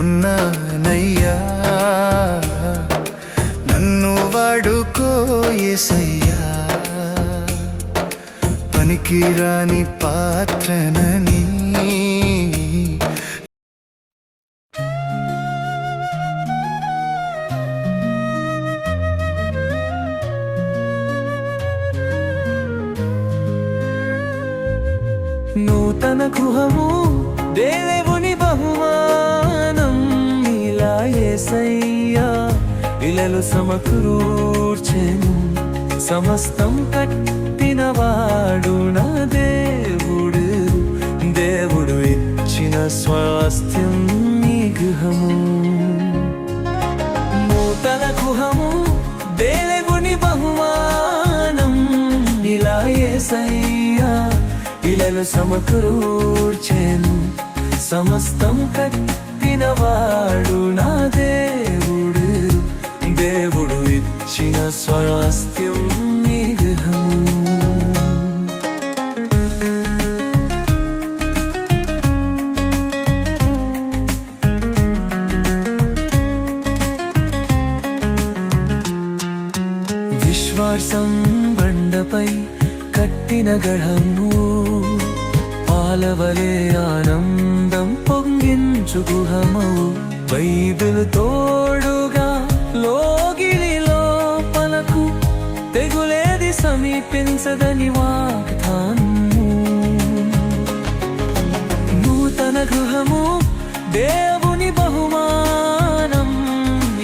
ఉన్నానయ్యా. నన్ను వాడుకో యేసయ్యా, పనికిరాని పాత్రనని. నూతన గృహము దేవుని బహుమానం, ఇలా యేసయ్యా ఇలలు సమకూర్చెను. సమస్తం కట్టినవాడు నా దేవుడు, దేవుడు ఇచ్చిన స్వాస్థ్యం ఈ గృహము. నూతన గృహము దేవుని బహుమానం, ఇలా యేసయ్యా ఇలలు సమకూర్చెను. సమస్తం కట్టినవాడు నా దేవుడు, దేవుడు ఇచ్చిన స్వాస్థ్యం ఈ గృహము. విశ్వాసం బండపై కట్టిన గృహము, పాలవలే ఆనందం పొంగించు గృహము. బైబిల్ తోడుగా లోగిలి లోపలకు, తెగులేది సమీపించదని వాగ్దానము. నూతన గృహము దేవుని బహుమానం,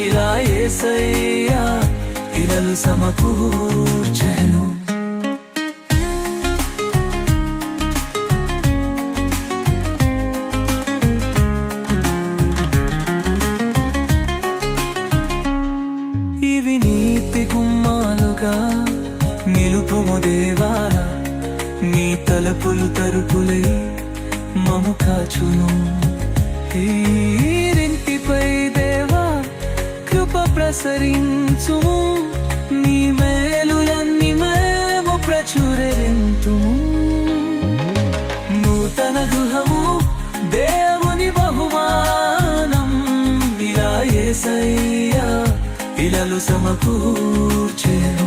ఇలా యేసయ్యా ఇలలు సమకూర్చెను. ఇవి నీతి గుమ్మాలుగా నిలుపుము దేవా, నీ తలుపులు తలుపులై మము కాచును. ఈరింటిపై దేవా కృప ప్రసరించుము, నీ మేలులన్నీ మేము ప్రచురింతుము. నూతన గృహము దేవుని బహుమానం, ఇలా యేసయ్యా ఇలలు సమకూర్చెను.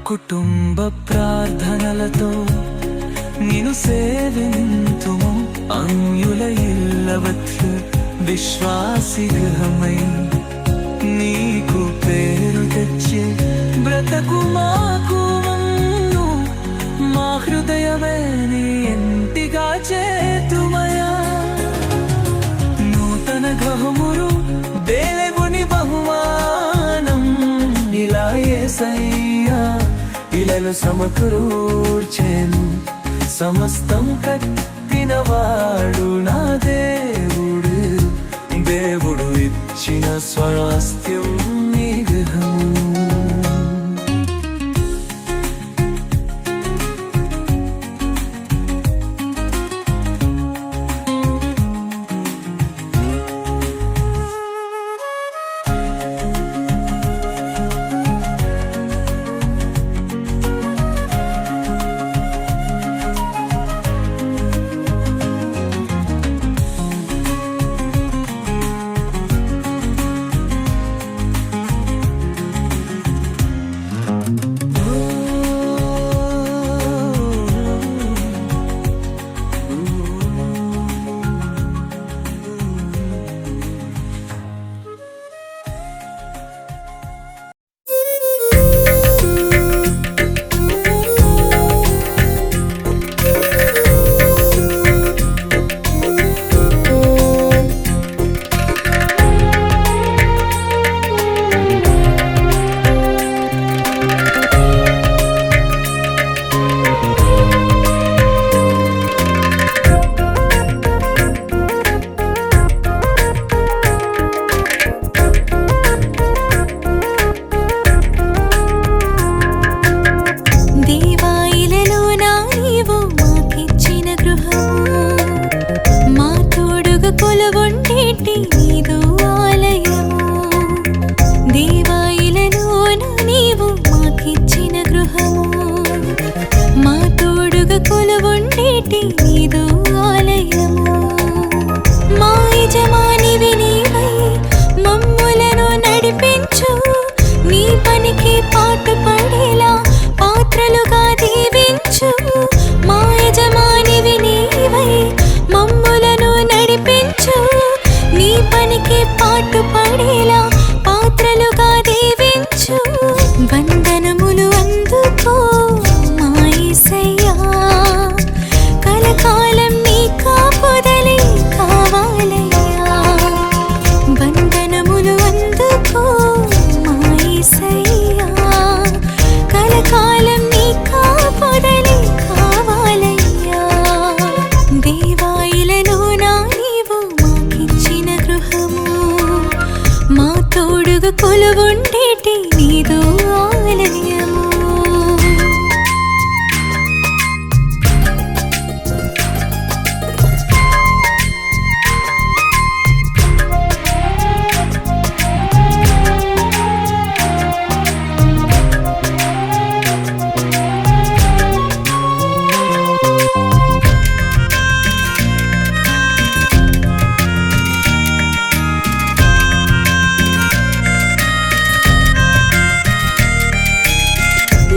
కుటుంబ ప్రార్థనలతో నిన్ను సేవింతుము. అన్యుల ఇల్లవట్లు విశ్వాసి గృహమై, నీకు పేరు తెచ్చి బ్రతకు మాకు. మా హృదయమే నీ ఇంటిగా చేతుమయా. నూతన గృహములు దేవుని బహుమానం, ఇలా యేసయ్యా ఇలలు సమకూర్చెను. సమస్తం కట్టినవాడు నా దేవుడు, దేవుడు ఇచ్చిన స్వాస్థ్యం ఈ గృహము. కొలువుండేటి నీదు ఆలయము.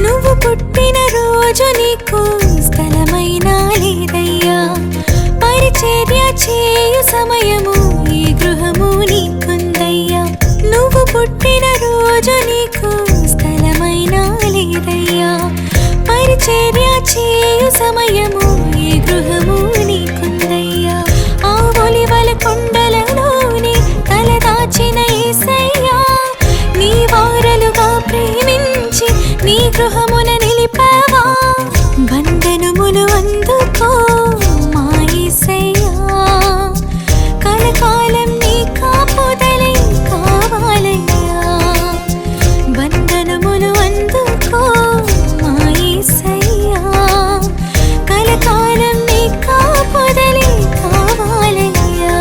నువ్వు పుట్టిన రోజు నీకు స్థలమైనా లేదయ్యా, పరిచర్య చేయు సమయము ఈ గృహము నీకుందయ్యా. నువ్వు పుట్టిన రోజు నీకు స్థలమైనా లేదయ్యా, పరిచర్య చేయు సమయము ఈ గృహము నీకుందయ్యా. ఆ ఒలివల కొండలలోని తలదాచిన యేసయ్యా, నీ వారలుగా ప్రేమించి నీ గృహమున నిలిపావా. వందనములు అందుకో మా యేసయ్యా, కలకాలం నీ కాపుదలే కావాలయ్యా. వందనములు అందుకో మా యేసయ్యా, కలకాలం నీ కాపుదలే కావాలయ్యా.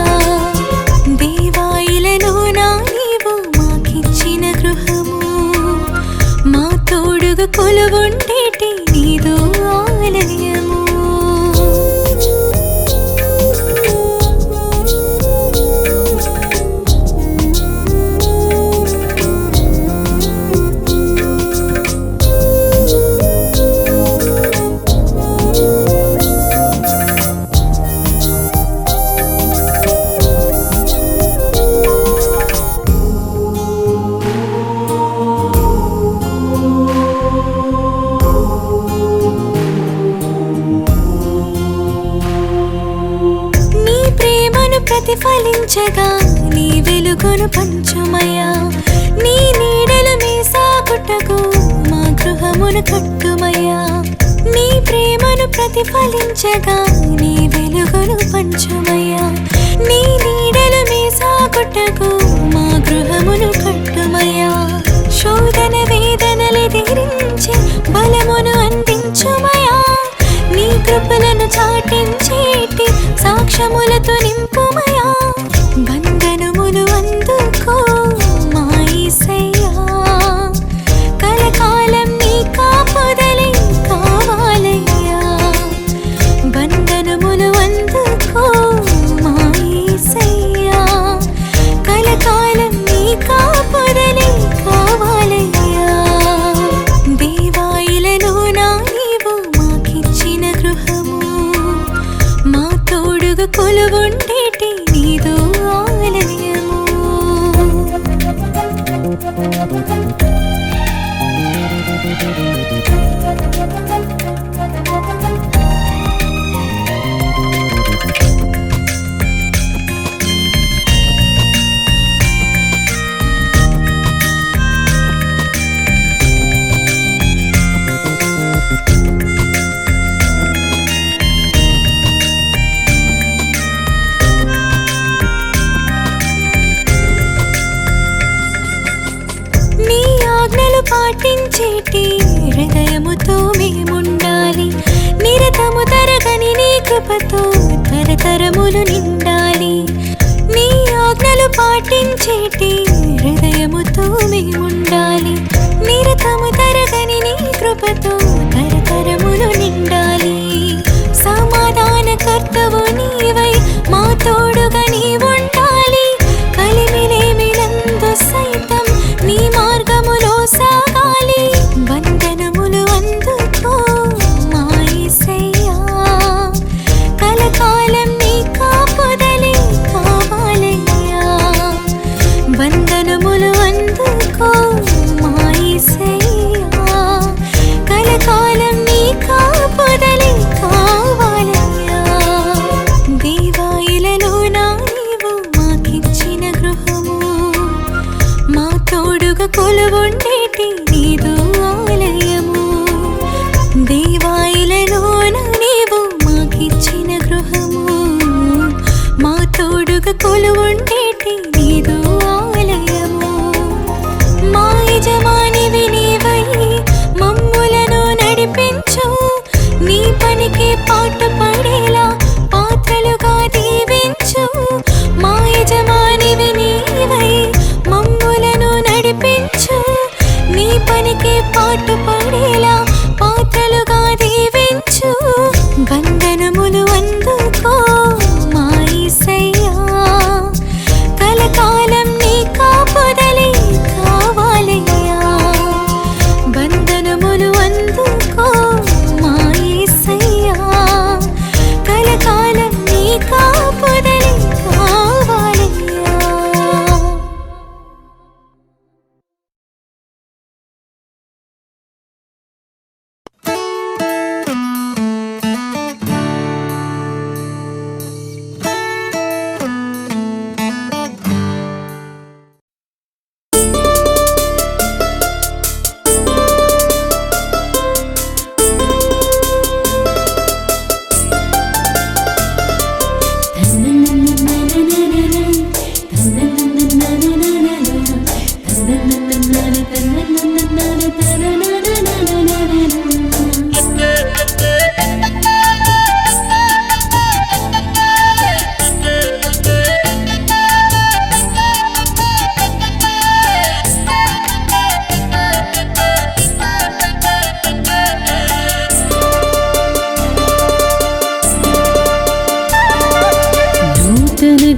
దేవాయిలను నా నీవు మాకిచ్చిన గృహము, మా తోడుగా కొలువుండేటి నీదు ఆలయము. నీ ప్రేమను ప్రతిఫలించగా నీ వెలుగును పంచుమయ్యా. నీ నీడలు మేసాకుటకు మా గృహమును కట్టుమయ్యా. నీ ప్రేమను ప్రతిఫలించగా నీ వెలుగును పంచుమయ్యా. నీ నీడలు మేసాకుటకు మా గృహమును కట్టుమయ్యా. శోధన వేదనలెదిరించి బలమును అందించుమయ్యా. నీ కృపలను చాటించేటి సాక్ష్యములతో నింపుమయ్యా. వందనములు అందుకో మా యేసయ్యా, కలకాలం నీ కాపుదలే కావాలయ్యా. వందనములు అందుకో మా యేసయ్యా, కలకాలం నీ కాపుదలే కావాలయ్యా. దేవాయిలను నా నీవు మాకిచ్చిన గృహము, మా తోడుగా కొలువుండేటి నీదు ఆలయము. నీ ఆజ్ఞలు పాటించేటి హృదయముతో మేముండాలి. నిరతము తరగని నీ కృపతో తరతరములు నిండాలి. నీ ఆజ్ఞలు పాటించేటి హృదయముతో మేముండాలి. నిరతము తరగని నీ కృపతో తరతరములు నిండాలి. సమాధానకర్తవు నీవై మా తోడుగా నీవుండాలి. కలిమిలేమినందు సైతం నీ మార్గములో సాగాలి. వందనములు అందుకో మా యేసయ్యా, కలకాలం నీ కాపుదలే కావాలయ్యా. వందనములు అందుకో మా యేసయ్యా, కలకాలం నీ కాపుదలే కావాలయ్యా. దేవాయిలలో నా నీవు మాకిచ్చిన గృహము, మా తోడుగా కొలువుండేటి నీదు ఆలయము. దేవాయిలలో నా నీవు మాకిచ్చిన గృహము, మా తోడుగా కొలువుండేటి నీదు ఆలయము. నూతన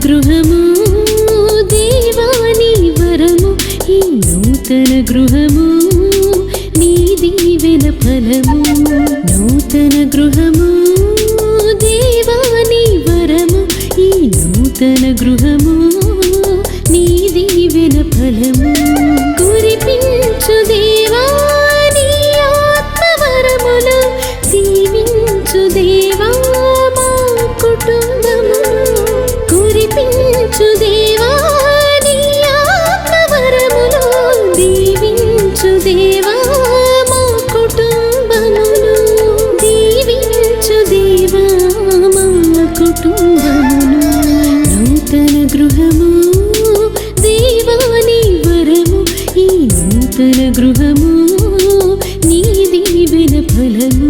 గృహము దేవాని వరము, ఈ నూతన గృహము నీ దీవెన ఫలము. నూతన గృహము దేవాని వరము, ఈ నూతన గృహము నీ దీవెన ఫలము. కురిపించు దేవా నీ ఆత్మవరములు, దీవించు దేవా మా కుటుంబము. కురిపించు దేవా నీ ఆత్మవరములు, దీవించు దేవా మా కుటుంబమును. దీవించు దేవా మా కుటుంబమును. నూతన గృహము దేవాని వరము, ఈ నూతన గృహము నీ దీవెన ఫలము.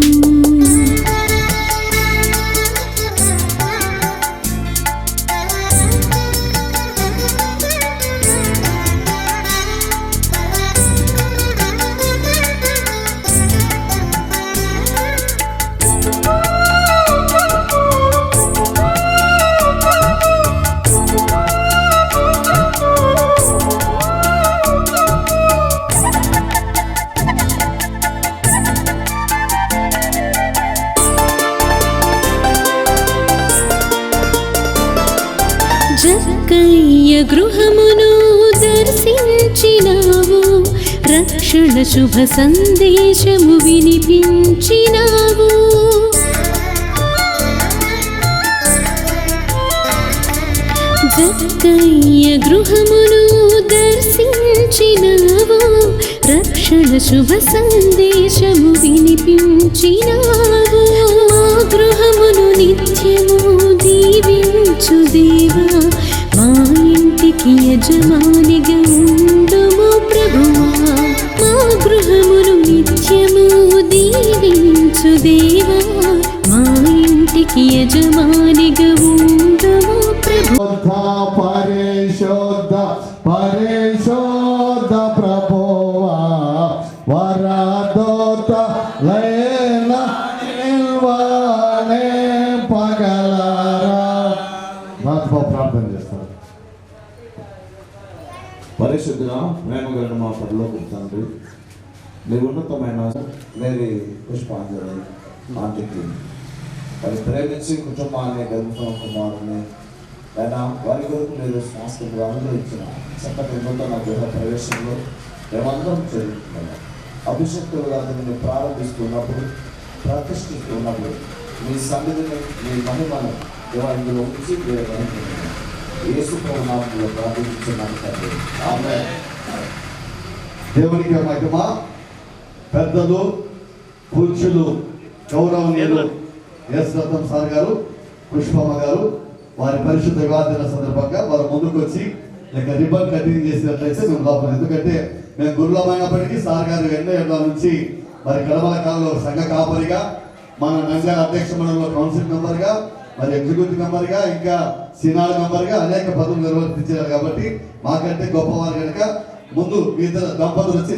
జక్కయ్య గృహమును దర్శించినావు, రక్షణ శుభ సందేశము వినిపించినావు. జక్కయ్య గృహమును దర్శించినావు, రక్షణ శుభ సందేశము వినిపించినావు. మా గృహమును నిత్యము దీవించు దేవా, మా ఇంటికి యజమానిగా ఉండుము ప్రభువా. మా గృహమును నిత్యము దీవించు దేవా, మా ఇంటికి యజమానిగా ఉండుము ప్రభువా. పరిశుద్ధ పరిశుద్ధ ప్రభువా, వరదోత లైన నిల్వానే పగలరా. ప్రార్థన చేస్తారు. పరిశుద్ధుగా ప్రేమగల మా పరలోకపు తండ్రి, మీ ఉన్నతమైన మేరీ పుష్పాంజలి ఆంటీకి వారి ప్రేమించి కుటుంబాన్ని గర్భం కుమారుని అయినా వారి కొరకు మీరు సంస్కృతిగా అనుగ్రహించిన చక్కటి నూతన గృహ ప్రవేశంలో మేమందరం చేరుకుంటున్నాం. అభిషక్తులుగా దీన్ని ప్రారంభిస్తున్నప్పుడు, ప్రతిష్ఠిస్తున్నప్పుడు మీ సన్నిధిని, మీ మహిమను ఇందులో ఉంచి మీరు గ్రహించుకున్నాం. యేసు ప్రభు నామములో ప్రార్థించున్నాను తండ్రి, ఆమేన్. దేవునికి మహిమ. పెద్దలు, పూజ్యులు, గౌరవనీయులు ఎస్ రత్నం సార్ గారు, పుష్పమ్మ గారు వారి పరిశుద్ధ వివాహ దిన సందర్భంగా వారు ముందుకు వచ్చి ఇక రిబ్బన్ కటింగ్ చేసినట్లయితే మేము లోపల, ఎందుకంటే మేము గురులమైనప్పటికీ సార్ గారు ఎన్నో ఏళ్ళ నుంచి మరి కడమల కాలంలో సంఘ కాపరిగా, మన నంద్యాల అధ్యక్ష మండలిలో కౌన్సిల్ మెంబర్గా, మరి ఎగ్జిక్యూటివ్ మెంబర్గా, ఇంకా సినాల్ మెంబర్గా అనేక పదవులు నిర్వర్తించారు. కాబట్టి మాకంటే గొప్పవారు కనుక ముందు ఇద్దరు దంపతులు వచ్చి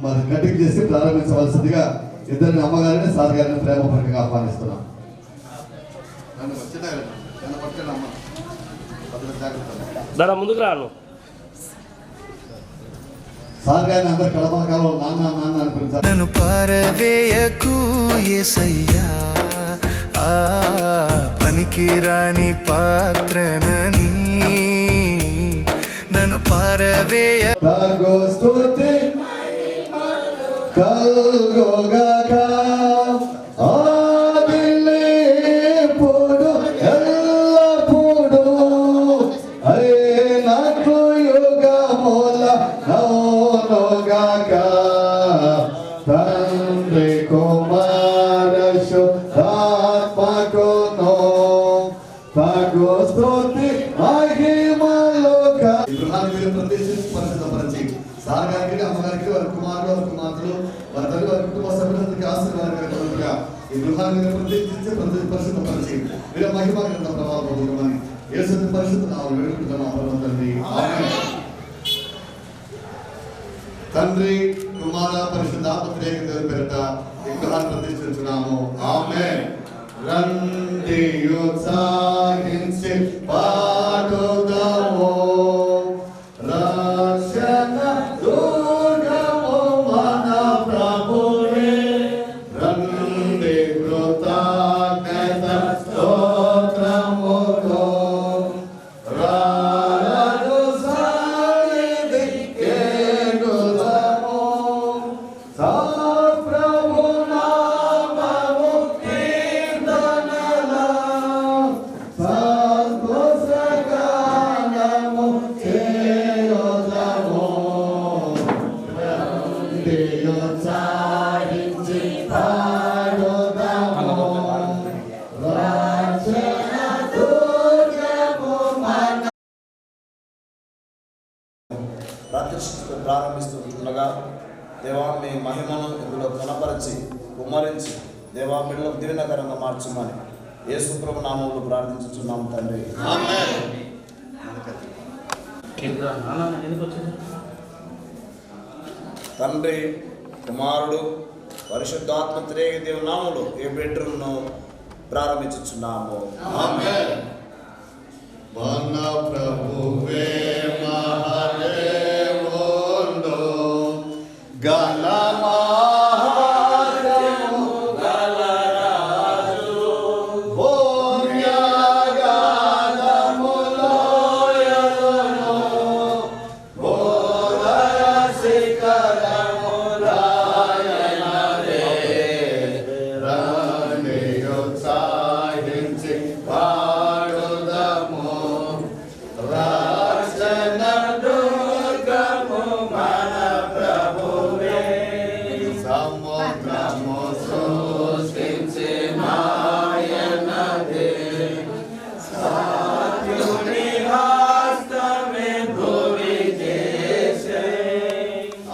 మరి కటింగ్ చేసి ప్రారంభించవలసిందిగా ఇద్దరిని అమ్మగారిని సార్ గారిని ప్రేమపూర్వకంగా ఆహ్వానిస్తున్నాం. ముందుకు రాను సార్ గారిని అందరు కడపల కాలంలో నాన్న నాన్న అనిపించారు. నన్ను పారవేయకు యేసయ్యా, ఆ పనికిరాని పాత్రనని నన్ను పారవేయ. స్తుతి కల్గోగాక ఆదిలేపుడు ఎల్లప్పుడు అయినట్లు యుగముల నౌనుగాక. తండ్రి కుమార శుద్ధాత్మకును తగు స్తుతి మహిమలుగా. గృహాన్ని మీరు ప్రతిష్ఠించి పరిశుభ్రపరిచి సార్ గారికి నాన్నగారికి అమ్మగారికి వారి కుమారుడు వారి కుమార్తెలు వారి తల్లి వారి కుటుంబ సభ్యులందరికీ ఆశీర్వాదకరంగా ఈ గృహాన్ని మీరు ప్రతిష్ఠించి పరిశుద్ధపరిచి మీరు మహిమ గ్రంథ ప్రభావం పొందుకోమని యేసు పరిశుద్ధ నామములో వేడుకుంటున్నాము తండ్రి. ఆమేన్. తండ్రి కుమార పరిశుద్ధాత్మ త్రియేక దేవుని పేరిట ఈ గృహాన్ని ప్రతిష్ఠించున్నాము. ఆమేన్. రండి ఉత్సాహించి పాడుదాము రక్షణ దుర్గము మన ప్రభువే. రండి కృతజ్ఞత స్తోత్రముతో రాజు సన్నిధికి ఎగుదాము. ప్రభు నామము కీర్తనలో సంతోషగానము చేయుదాము. రండి ఉత్సాహించి పాడుదాము రక్షణ దుర్గము మన. ప్రారంభిస్తుండగా దేవా మీ మహిమను ఇందులో కనపరిచి కుమ్మరించి దేవా బిడ్డలకు దీవెనకరంగా మార్చుమని యేసు ప్రభు నామములో ప్రార్థించుచున్నాము తండ్రి. తండ్రి కుమారుడు పరిశుద్ధాత్మ త్రియేక దేవుని నామములో ఈ బెడ్రూమ్ను ప్రారంభించుచున్నాము. మన ప్రభువే మహాదేవుండు గణమహాత్మ్యము గలరాజు భూమ్యాగాధములోయలును భూధర శిఖరములాయనరే. రండి ఉత్సాహించి పాడుదాము రక్షణ దుర్గము మన ప్రభువే. సముద్రము సృష్టించి మాయనదే సాత్యుని హస్తమే భూమి చేసే.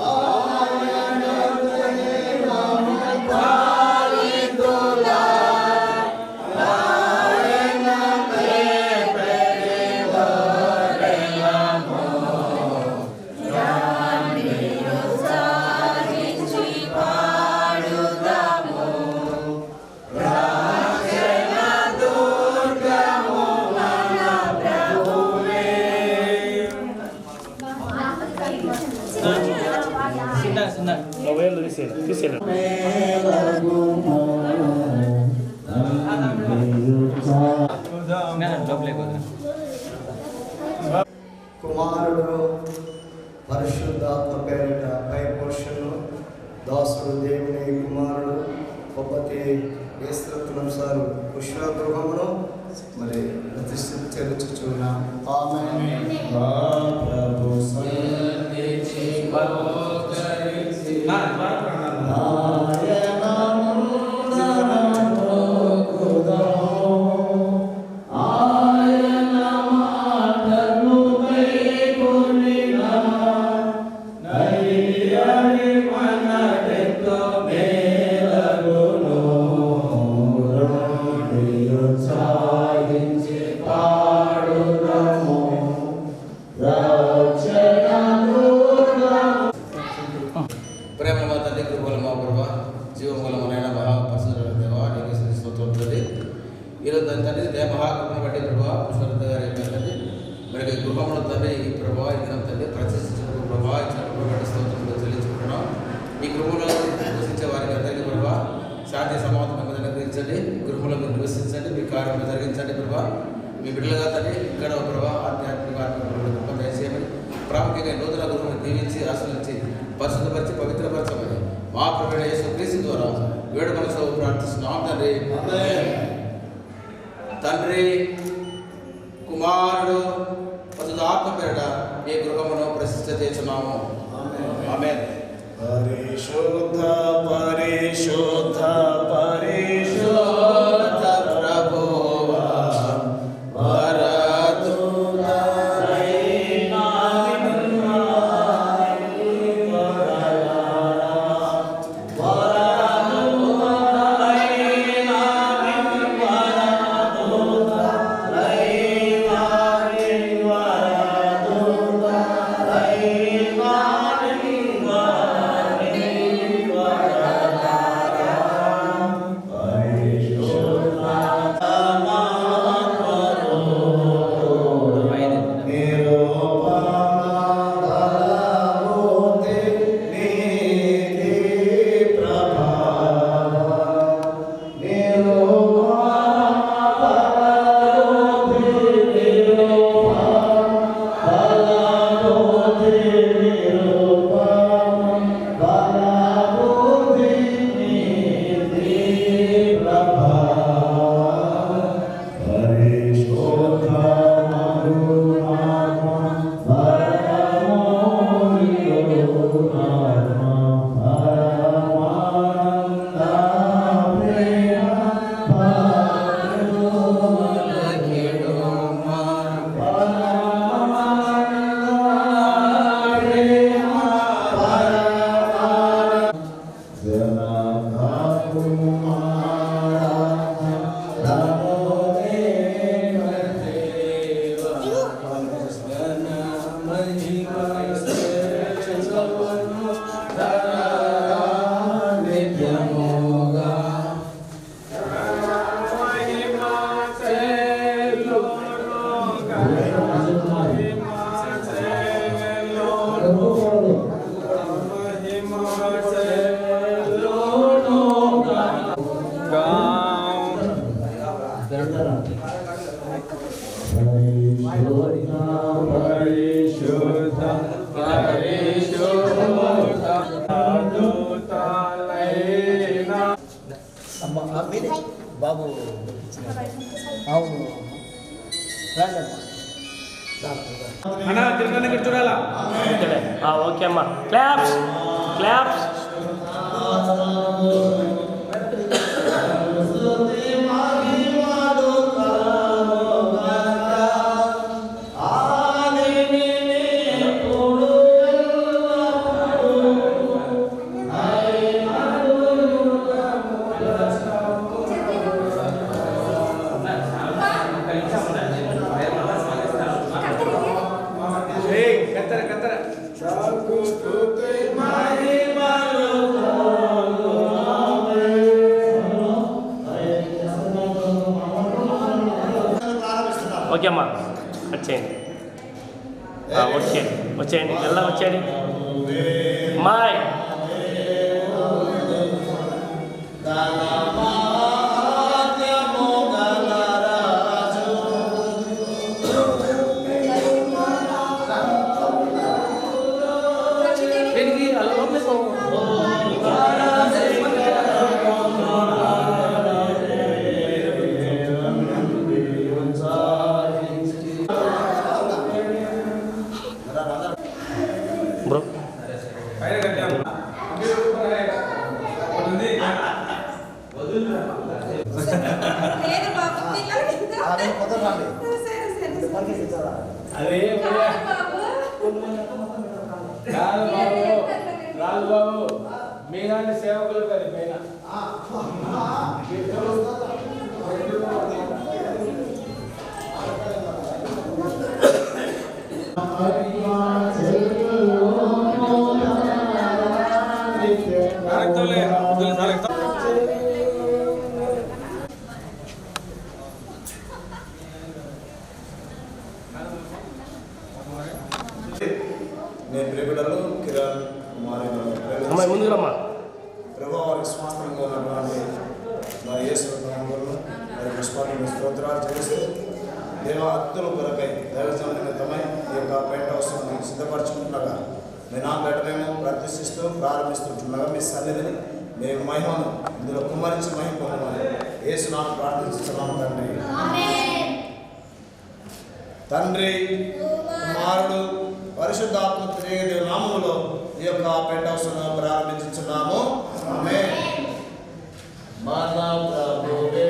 ఆయనదే పాలితులా ఆయనదే ప్రేమవరము. రండి ఉత్సాహించి పాడుదాము రక్షణ దుర్గము మన ప్రభువే. మొబైల్ తీసేయాలి. కుమారుడు పరిశుద్ధాత్మ పేరిట పై పోషణను దాసుడు దేవుని కుమారుడు గొప్పతి వేస్తున్నసారు పుష్పగృహమును మరి ప్రతిష్ఠించుచున్నాం. ఆమేన్. ప్రేమ మా తండ్రి కృపల మా ప్రభా జీవమూలమైన మహాపరిశుద్ధ దేవా నీకు స్తోత్రం తండ్రి. ఈరోజు దాని తండ్రి దేవ మహాకృపను బట్టి ప్రభా పుష్పరథ గారి తండ్రి మరి గృహంలో తండ్రి ఈ ప్రభా ఈ దినం తండ్రి ప్రతిష్ఠించిన ప్రభా ఇచ్చిన బట్టి స్తోత్రంలో చెల్లించుకుంటున్నాం. ఈ గృహంలో నివసించే వారికి అందరికీ ప్రభా శాంతి సమాధానం అనుగ్రహించండి. గృహంలో మీరు నివసించండి. మీ కార్యం జరిగించండి ప్రభా. మీ బిడ్డలుగా తండ్రి ఇక్కడ ప్రభా ఆధ్యాత్మిక గొప్ప దయచేయమని ప్రాముఖ్యంగా నూతన గృహం దీవించి ఆశ్రయించి పరిశుద్ధపరిచి పవిత్రపరచమని మా ప్రభువైన యేసు క్రీస్తు ద్వారా వేడుకొనసో ప్రార్థిస్తున్నాం తండ్రి. తండ్రి కుమారుడు పరిశుద్ధాత్మ పేరిట ఈ గృహమును ప్రతిష్ఠ చేస్తున్నాము. ఆమేన్. పరిశుద్ధ పరిశుద్ధ పరిశుద్ధ ప్రభువా వరదురైనా బాబు అవును అన్నా తిరుమల ఇక్కడ చూడాలా ఓకే అమ్మా క్లాప్స్ క్లాప్స్ ఓకే అమ్మా వచ్చేయండి వచ్చేయండి ఎలా వచ్చేయండి మాయ్ బ్రో రాజుబాబు మీలాంటి సేవకులు కదా పైన నేను ప్రేమిడలు కిరణ్ కుమారి అమ్మాయి ముందుకు రమ్మా ప్రభు వారికి స్వాస్థ్యంగా ఉన్నటువంటి మరి యేసు నామములో మరి పుష్పాన్ని స్తోత్రాలు చేస్తూ దేవ అత్తుల కొరకై దైవజన నిమిత్తమై ఈ యొక్క పెంట వస్తువుని సిద్ధపరచుకుంటున్నాగా మీ నా పెట్టమేమో ప్రదర్శిస్తూ ప్రారంభిస్తుంటున్నాగా మీ సన్నిధిని మేము మహిమను ఇందులో కుమ్మరించి మహిమ పొందమని యేసు నామం ప్రార్థిస్తున్నాము తండ్రి కుమారుడు పరిశుద్ధాత్మ త్రియేక నామములో ఈ యొక్క పెంట వస్తువును ప్రారంభించున్నాము ఆమేన్. మన ప్రభువే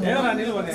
ఏమన్నా నిలబడే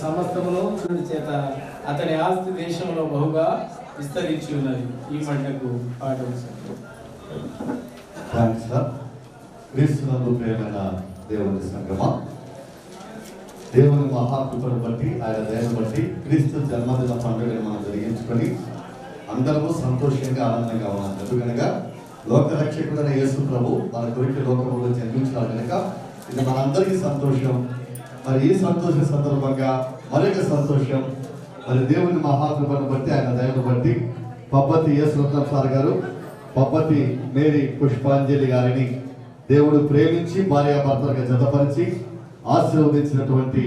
సమస్తమును చేత అతని ఆస్తి దేశంలో బహుగా విస్తరించి ఉన్నది. ఈ పంటకు పాఠం క్రీస్తునందు ప్రియమైన దేవుని సంగమా, దేవుని మహాకృపను బట్టి ఆయన దయను బట్టి క్రీస్తు జన్మదిన పండుగను మనం జరిగించుకొని అందరము సంతోషంగా ఆనందంగా ఉన్నాం. ఎందుకనగా లోకరక్షకుడైన యేసు ప్రభు మన కొరికి లోకంలో జన్మించినాడు కనుక ఇది మనందరికీ సంతోషం. మరి ఈ సంతోష సందర్భంగా మరొక సంతోషం, మరి దేవుని మహాకృపను బట్టి ఆయన దయను బట్టి పబ్బతి యేసురత్నం సార్ గారు, పబ్బతి మేరీ పుష్పాంజలి గారిని దేవుడు ప్రేమించి భార్యాభర్తలుగా జతపరిచి ఆశీర్వదించినటువంటి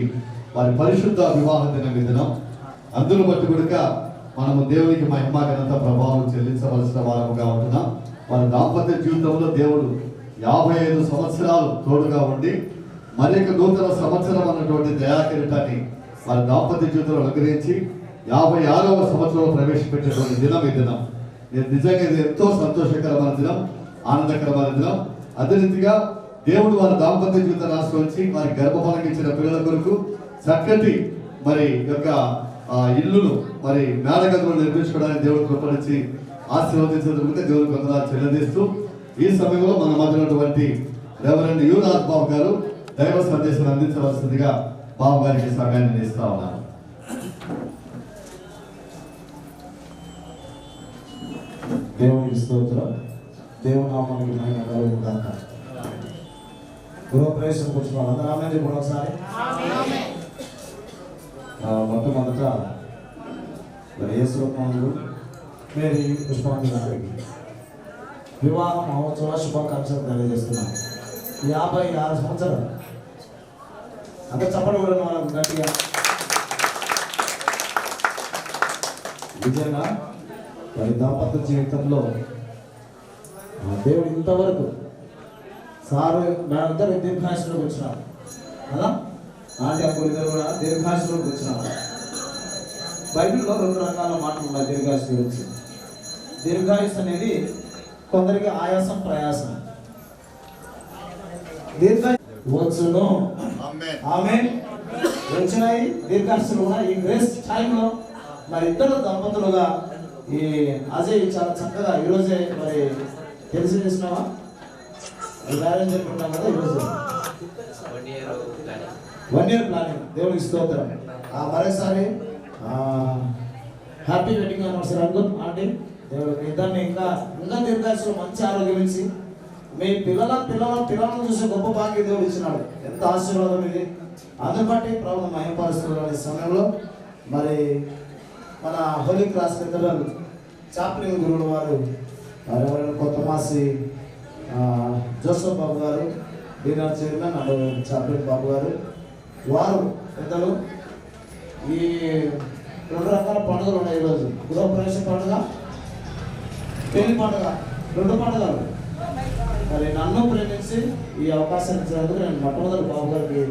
వారి పరిశుద్ధ వివాహ దినం. అందును బట్టి కూడా మనము దేవునికి మహిమ ఘనత ప్రభావం చెల్లించవలసిన వారముగా ఉంటున్నాం. వారి దాంపత్య జీవితంలో దేవుడు 55 సంవత్సరాలు తోడుగా ఉండి మరి నూతన సంవత్సరం అన్నటువంటి దయాకిరీటాన్ని వారి దాంపత్య జీవితంలో అనుగ్రహించి 56వ సంవత్సరంలో ప్రవేశపెట్టినటువంటి దినం ఈ దినం. నిజంగా ఇది ఎంతో సంతోషకరమైన దినం, ఆనందకరమైన దినం. అదే రీతిగా దేవుడు వారి దాంపత్య జీవితాన్ని ఆశ్రయించి వారి గర్భఫలం ఇచ్చిన పిల్లల కొరకు చక్కటి మరి యొక్క ఇల్లును మరి మేడగదులు నిర్మించుకోవడానికి దేవుడు కృపణించి ఆశీర్వదించేందుకు దేవుడికి వందనాలు చెల్లిస్తూ ఈ సమయంలో మన మధ్యనటువంటి రెవరెండ్ యువరాజ్ బాబు గారు దైవ సందేశం అందించవలసిందిగా బాబు గారికి సమయాన్ని ఇస్తా ఉన్నాను. దేవునికి స్తోత్రం. దేవుని నామానికి మహిమ కలుగును గాక. గృహప్రవేశం కూర్చున్నాం అందరూ ఆమేన్ చెప్పండి ఒకసారి. మొట్టమొదట మరి యేసురత్నములు మేరీ పుష్పాంజలి గారికి వివాహ మహోత్సవ శుభాకాంక్షలు తెలియజేస్తున్నాను. 56 సంవత్సరాలు అంత చప్పట్లు కూడా వాళ్ళకు గట్టిగా. నిజంగా మరి దాంపత్య జీవితంలో దేవుడు ఇంతవరకు సారు మేమందరూ దీర్ఘాయుషులోకి వచ్చినారు కదా, ఆంటీ అప్పుడు ఇద్దరు కూడా దీర్ఘాయుషులోకి వచ్చినారు. బైబిల్లో 2 రకాల మాటలు ఉన్నాయి దీర్ఘాయుష్ గురించి. దీర్ఘాయుష్ అనేది కొందరికి ఆయాసం ప్రయాసం. వచ్చును ఆమేన్ వచ్చినాయి దీర్ఘాయుషులు కూడా. ఈ గ్రేస్ టైంలో మరి ఇద్దరు దంపతులుగా ఈ అజయ్ చాలా చక్కగా ఈరోజే మరి తెలిసి చేసినావా మ్యారేజ్ చెప్పుకున్నాం కదా ఈరోజు 1 year ప్లానింగ్. దేవుడికి స్తోత్రం. మరోసారి happy wedding anniversary uncle aunty. దేవుడు ఇద్దరిని ఇంకా దీర్ఘాయుషులు మంచి ఆరోగ్యం ఇచ్చి మీ పిల్లలను చూసే గొప్ప భాగ్యం దేవుడు ఇచ్చినాడు. ఎంత ఆశీర్వాదం ఇది. అందుని బట్టి ప్రభుత్వం మహిమపరుస్తున్న సమయంలో మరి మన హోలీ క్రాస్ కెథడ్రల్ చాప్లింగ్ గురువులు వారు ఎవరైనా కొత్తమాసి జోసఫ్ బాబు గారు, డీనర్ చైర్మన్ అండ్ చాప్లింగ్ బాబు గారు వారు పెద్దలు. ఈ 2 రకాల పండుగలు ఉన్నాయి ఈరోజు. గృహప్రవేశ పండుగ, పెళ్లి పండుగ, 2 పండుగలు. మరి నన్ను ప్రేమించి ఈ అవకాశాన్ని ఇచ్చినందుకు నేను మొట్టమొదటి బాబు గారికి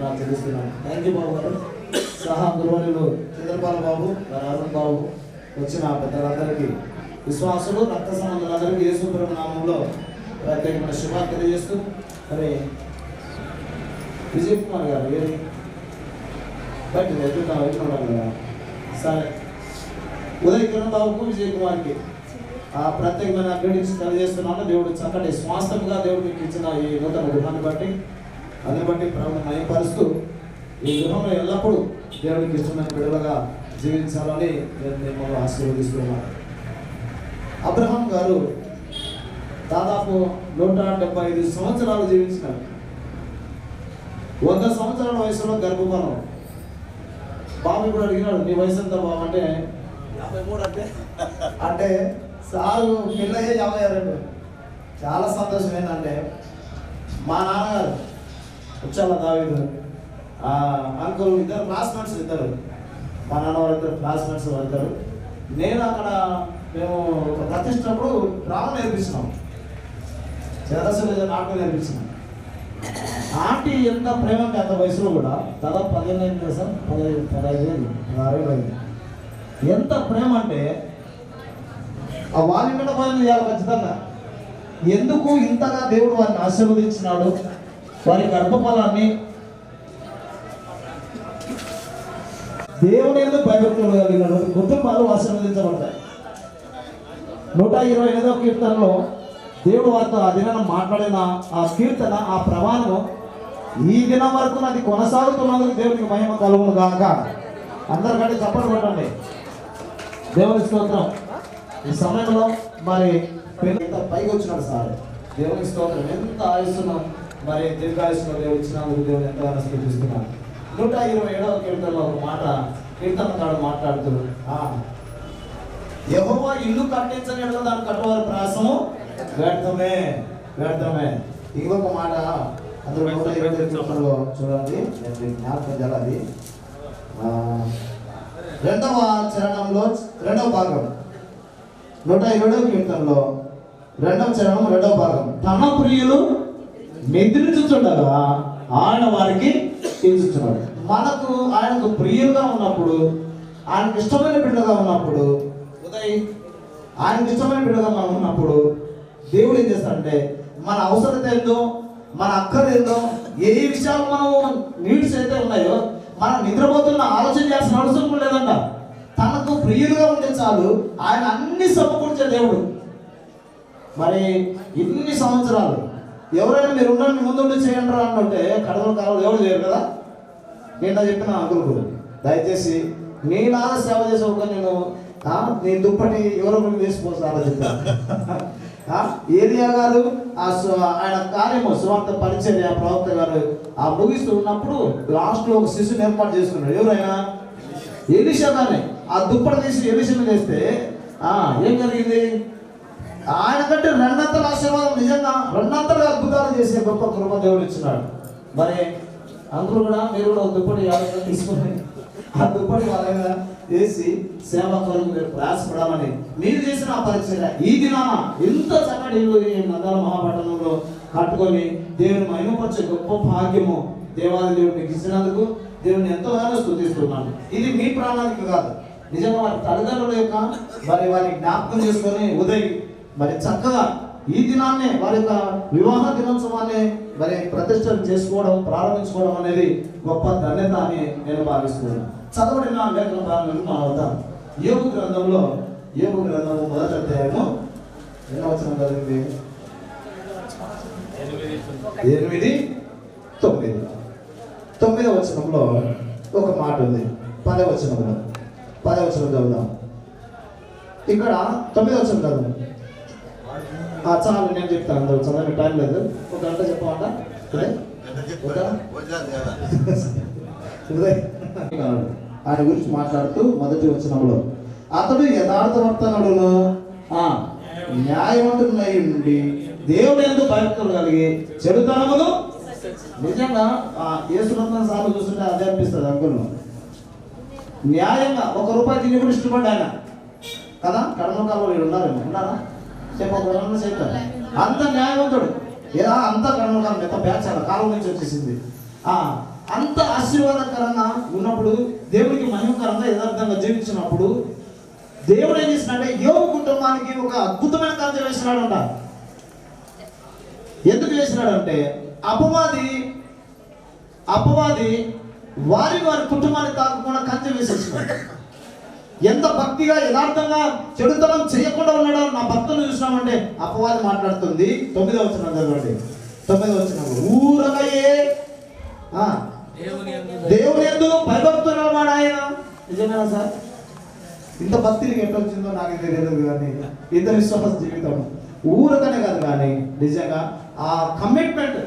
నాకు తెలుస్తున్నాను. థ్యాంక్ యూ బాబు గారు. సహా గురువులు చంద్రపాల బాబు, అరుణ్ బాబు, వచ్చిన పెద్దలందరికీ, విశ్వాసులు రక్త సంబంధులందరికీ యేసు ప్రభు నామంలో ప్రత్యేకమైన శుభాలు తెలియజేస్తూ మరి విజయ్ కుమార్ గారు ఏది బయట ఎదుగుతాం కదా. సరే, ఉదయ్ కిరణ్ బాబుకు విజయ్ కుమార్కి ప్రత్యేకమైన గ్రీటింగ్స్ తెలియజేస్తున్నాను. దేవుడు చక్కటి స్వాస్థ్యంగా దేవుడు మీకు ఇచ్చిన ఈ నూతన గృహాన్ని బట్టి అందుని బట్టి ప్రభువుని మహిమపరుస్తూ ఈ గృహంలో ఎల్లప్పుడూ దేవుడికి ఇష్టమైన బిడ్డలుగా జీవించాలని నేను మిమ్మల్ని ఆశీర్వదిస్తున్నాను. అబ్రహాం గారు దాదాపు 175 సంవత్సరాలు జీవించినారు. 100 సంవత్సరాల వయసులో గర్భఫలం. బాబు కూడా అడిగినాడు, నీ వయసు ఎంత బాబు అంటే 53 అంటే సారు పిల్లయ్యే 52. చాలా సంతోషం ఏంటంటే మా నాన్నగారు ఉచ్చాల దావీదు అంకుల్ ఇద్దరు క్లాస్మేట్స్, ఇద్దరు మా నాన్న వాళ్ళిద్దరు క్లాస్మేట్స్ వెళ్తారు. నేను అక్కడ మేము ఒక ప్రతిష్టప్పుడు డ్రామా నేర్పిస్తున్నాం, చదరస్సు నాటకం నేర్పిస్తున్నాం. ఆంటీ ఎంత ప్రేమ అంటే అంత వయసులో కూడా దాదాపు 15 అయింది కదా సార్, 15 ఏళ్ళు 16 అయింది. ఎంత ప్రేమ అంటే ఆ వారి మీద పని చేయాలి ఖచ్చితంగా. ఎందుకు ఇంతగా దేవుడు వారిని ఆశీర్వదించినాడు, వారి గర్భఫలాన్ని దేవుడు ఎందుకు భయపెట్టుకోగలిగినాడు. కుటుంబాలు ఆశీర్వదించబడతాయి. 128వ కీర్తనలో దేవుడు వారితో ఆ దినాన మాట్లాడిన ఆ కీర్తన, ఆ ప్రమాణము ఈ దినం వరకు అది కొనసాగుతున్నందుకు దేవునికి మహిమ కలుగును గాక. అందరికంటే చప్పట్లు కొట్టండి. దేవుని స్తోత్రం. ఈ సమయంలో మరి ఎంత పైకి వచ్చినాడు సార్. దేవుని స్తోత్రం. ఎంత ఆయుస్తున్నాం మరి దీర్ఘాయుష్ను దేవుడు ఇచ్చినందుకు దేవుని ఎంతగానో స్తుతిస్తున్నాను. 127వ కీర్తనలో ఒక మాట కీర్తనకాడు మాట్లాడుతున్నాడు. యెహోవా ఇల్లు కట్టించని ఎడల దాన్ని కట్టువారి ప్రయాసము వ్యర్థమే వ్యర్థమే. ఇంకొక మాట అందులో 120వ కీర్తనలో చూడండి, నేను జ్ఞాపకం చేయాలి. 2వ చరణంలో 2వ భాగం 120వ కీర్తనలో 2వ చరణం 2వ భాగం. తన ప్రియులు నిద్రించుచుండగా ఆయన వారికి తీర్చుచున్నాడు. మనకు ఆయనకు ప్రియులుగా ఉన్నప్పుడు, ఆయనకు ఇష్టమైన బిడ్డగా ఉన్నప్పుడు, ఆయనకు ఇష్టమైన బిడ్డగా మనం ఉన్నప్పుడు దేవుడు ఏం చేస్తాడంటే మన అవసరత ఏందో, మన అక్కర ఏందో, ఏ విషయాలు మనం నీడ్స్ అయితే ఉన్నాయో మనం నిద్రపోతున్న ఆలోచన చేయాల్సిన అవసరం లేదంట. తనకు ప్రియులుగా ఉంటే చాలు, ఆయన అన్ని సమకూర్చే దేవుడు. మరి ఇన్ని సంవత్సరాలు ఎవరైనా మీరు ఉండండి ముందుండి చేయండి రా అంటే కడవల కాలం ఎవరు చేయరు కదా. నేను చెప్పిన అంకులకు దయచేసి నీలాగా సేవ చేసే ఒక నేను నీ దుప్పటి ఎవరో తీసిపోతారో చెప్పాను. ఏలియా గారు ఆయన కార్యము సువార్త పరిచర్య ప్రవక్త గారు ముగిస్తూ ఉన్నప్పుడు లాస్ట్ లో ఒక శిశుని ఏర్పాటు చేసుకున్నాడు. ఎవరైనా ఎలీషా గారిని ఆ దుప్పటి తీసి ఎలీషా మీద వేస్తే ఏం జరిగింది? ఆయన కంటే రెండంతల ఆశీర్వాదం, నిజంగా రెండంతలుగా అద్భుతాలు చేసే గొప్ప కృప దేవుడు ఇచ్చినాడు. మరి అందరూ కూడా మీరు కూడా దుప్పటి తీసుకుని ఆ దుప్పటి వాళ్ళగా వేసి సేవా కొరకు మీరు ప్రయాసపడాలని మీరు చేసిన ఆ పరిచర్య ఈ దినాన ఎంత చక్కటి ఇల్లు ఈ నగర మహాపట్టణంలో కట్టుకొని దేవుని మహిమపరిచే గొప్ప భాగ్యము దేవాది దేవుడు మీకు ఇచ్చినందుకు దేవుని ఎంతగానో స్తుతిస్తున్నాను. ఇది మీ ప్రాణానికి కాదు, నిజంగా వారి తల్లిదండ్రుల యొక్క మరి వారిని జ్ఞాపకం చేసుకొని ఉదయ్ మరి చక్కగా ఈ దినాన్నే వారి యొక్క వివాహ దినోత్సవాన్ని మరి ప్రతిష్ట చేసుకోవడం ప్రారంభించుకోవడం అనేది గొప్ప ధన్యత అని నేను భావిస్తున్నాను. చదవడిన లేఖన భాగంలో మనం అవుతాం. యోబు గ్రంథంలో యోబు గ్రంథము 1వ అధ్యాయము ఎన్నో వచనం చదివింది? 8, 9. 9వ వచనంలో ఒక మాట ఉంది. 10వ వచనంలో 10వ వచనం చదువుదాం. ఇక్కడ 9వ వచనం చదువు. చాలు నేను చెప్తాను, అందరూ చదవని టైం లేదు. ఒక గంట చెప్పమంట ఆయన గురించి మాట్లాడుతూ మొదటి వచనంలో అతడు యథార్థవర్తనుడును న్యాయవంతుడై ఉండి దేవుడు ఎందుకు భయభక్తులు కలిగి చెడుతనమును నిజంగా యేసునంత సార్లు చూస్తుంటే అదే అనిపిస్తుంది అనుకున్నాను. న్యాయంగా ₹1 తిని కూడా ఇష్టపడ్డా ఆయన కదా. కర్మకాలంలో వీళ్ళు ఉన్నారా చెప్పారు. అంత న్యాయవంతుడు ఏదా, అంత కర్మకాలం ఎంత బ్యాచాల కాలం నుంచి వచ్చేసింది. అంత ఆశీర్వాదకరంగా ఉన్నప్పుడు, దేవుడికి మహిమకరంగా యథార్థంగా జీవించినప్పుడు దేవుడు ఏం చేసినాడంటే యోబు కుటుంబానికి ఒక అద్భుతమైన కంచె వేసినాడంట. ఎందుకు వేసినాడంటే అపవాది వారి కుటుంబాన్ని తాకకుండా కంచె వేసేసినాడు. ఎంత భక్తిగా యథార్థంగా చెడుతనం చేయకుండా ఉన్నాడో నా భక్తులు చూసినామంటే అపవాది మాట్లాడుతుంది. 9వ వచనం చదవండి. 9వ వచనం ఊరకయే దేవుని యందు భయభక్తున్నవాడు ఆయన. నిజమేనా సార్? ఇంత భక్తికి ఎట్లా వచ్చిందో నాకు తెలియదు, కానీ ఇంత విశ్వాస జీవితం ఊరకనే కాదు, కానీ నిజంగా ఆ కమిట్మెంట్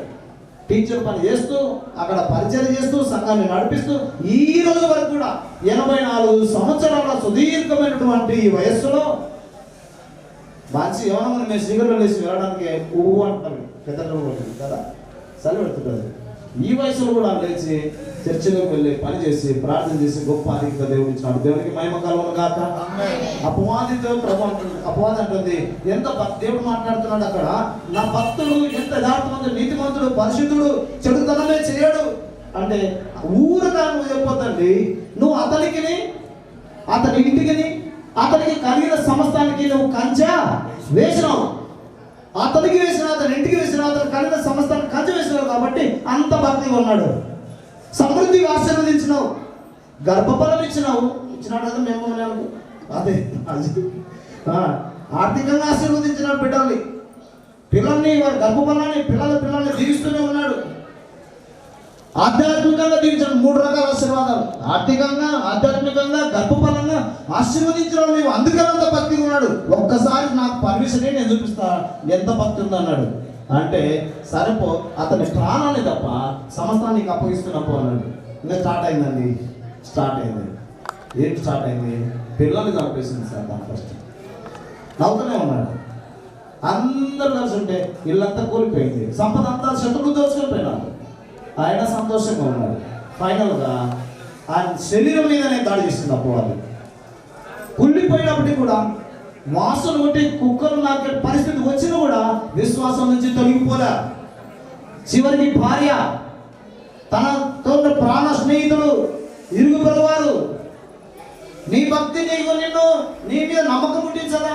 టీచర్ పని చేస్తూ అక్కడ పరిచయం చేస్తూ సంఘాన్ని నడిపిస్తూ ఈ రోజు వరకు కూడా 84 సంవత్సరాల సుదీర్ఘమైనటువంటి ఈ వయస్సులో మంచి ఏమన్నా మేము సిగరెట్లు వేసి వెళ్ళడానికి ఊహు అంటారు పెద్దలు కదా, చలి పెడుతుంటారు. ఈ వయసులో కూడా లేచి చర్చిలోకి వెళ్ళి పని చేసి ప్రార్థన చేసి గొప్ప ఆధిక్యత దేవుడు ఇచ్చినాడు. దేవునికి మహిమ కలుగును గాక. అపవాదితో అపవాది అంటుంది ఎంత దేవుడు మాట్లాడుతున్నాడు అక్కడ, నా భక్తుడు ఎంత యథార్థవంతుడు నీతిమంతుడు పరిశుద్ధుడు చెడుతనమే చేయడు అంటే ఊరుగా నువ్వు చెప్పొద్దండి. నువ్వు అతని ఇంటికి అతనికి కలిగిన సమస్తానికి నువ్వు కంచె వేసినావు. అతనికి వేసిన, అతని ఇంటికి వేసిన, అతను కలిగిన సమస్తానికి కంచె వేసినావు కాబట్టి అంత భక్తిగా ఉన్నాడు. సమృద్ధిగా ఆశీర్వదించినావు, గర్భఫలం ఇచ్చినావు. ఇచ్చినాడు కదా మేము, అదే ఆర్థికంగా ఆశీర్వదించినాడు బిడ్డల్ని. పిల్లల్ని వారి గర్భఫలాన్ని పిల్లల్ని దీవిస్తూనే ఉన్నాడు. ఆధ్యాత్మికంగా దీవించాడు. 3 రకాల ఆశీర్వాదాలు, ఆర్థికంగా, ఆధ్యాత్మికంగా, గర్భఫలంగా ఆశీర్వదించడం. నీవు అందుకనంత భక్తిగా ఉన్నాడు. ఒక్కసారి నాకు పర్మిషన్ నేను చూపిస్తా ఎంత భక్తి ఉందన్నాడు. అంటే సరిపో అతని ప్రాణాన్ని తప్ప సమస్తానికి అప్పగిస్తున్నప్పు అన్నాడు. ఇంకా స్టార్ట్ అయింది. ఏంటి స్టార్ట్ అయింది? పిల్లల్ని చంపేసింది సార్. దాని ఫస్ట్ నవ్వుతూనే ఉన్నాడు. అందరూ కలిసి ఉంటే ఇల్లంతా కూలిపోయింది, సంపద అంతా శత్రువులు దోచుకుపోయినాడు. ఆయన సంతోషంగా ఉన్నాడు. ఫైనల్గా ఆయన శరీరం మీదనే దాడి చేసింది అపవాది. కుళ్ళిపోయినప్పటికీ కూడా వాసన కొట్టి కుక్కలు నాకే పరిస్థితి వచ్చినా కూడా విశ్వాసం నుంచి తొలగిపోలే. చివరికి భార్య, తనతో ప్రాణ స్నేహితులు, ఇరుగు పొరుగువారు, నీ భక్తి నీ మీద నమ్మకం పుట్టించదా,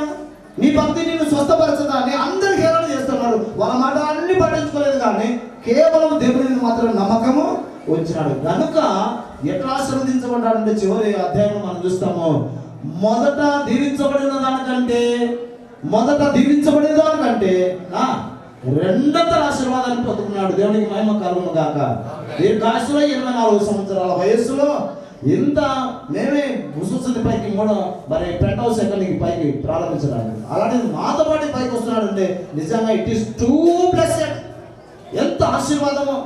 నీ భక్తి నిన్ను స్వస్థపరచదా అని అందరు హేళన చేస్తున్నారు. వాళ్ళ మాట అన్ని పట్టించుకోలేదు, కానీ కేవలం దేవుని మాత్రం నమ్మకము వచ్చినాడు. కనుక ఎట్లా ఆశీర్వదించబడ్డాడంటే చివరి అధ్యాయంలో మనం చూస్తాము. మొదట దీవించబడిన దానికంటే రెండంతల ఆశీర్వాదాన్ని పొందుకున్నాడు. దేవునికి మహిమ కలుగును గాక. దీర్ఘాయుస్సులో 24 సంవత్సరాల వయస్సులో ఇంత మేమే ముసుసతి పైకి మరి పెంట్ హౌస్ ఎక్కడికి పైకి ప్రారంభించడానికి, అలాంటి మాతో పాటు పైకి వస్తున్నాడు అంటే నిజంగా ఇట్ ఈస్ టూ బ్లెస్సెడ్. ఎంత ఆశీర్వాదము!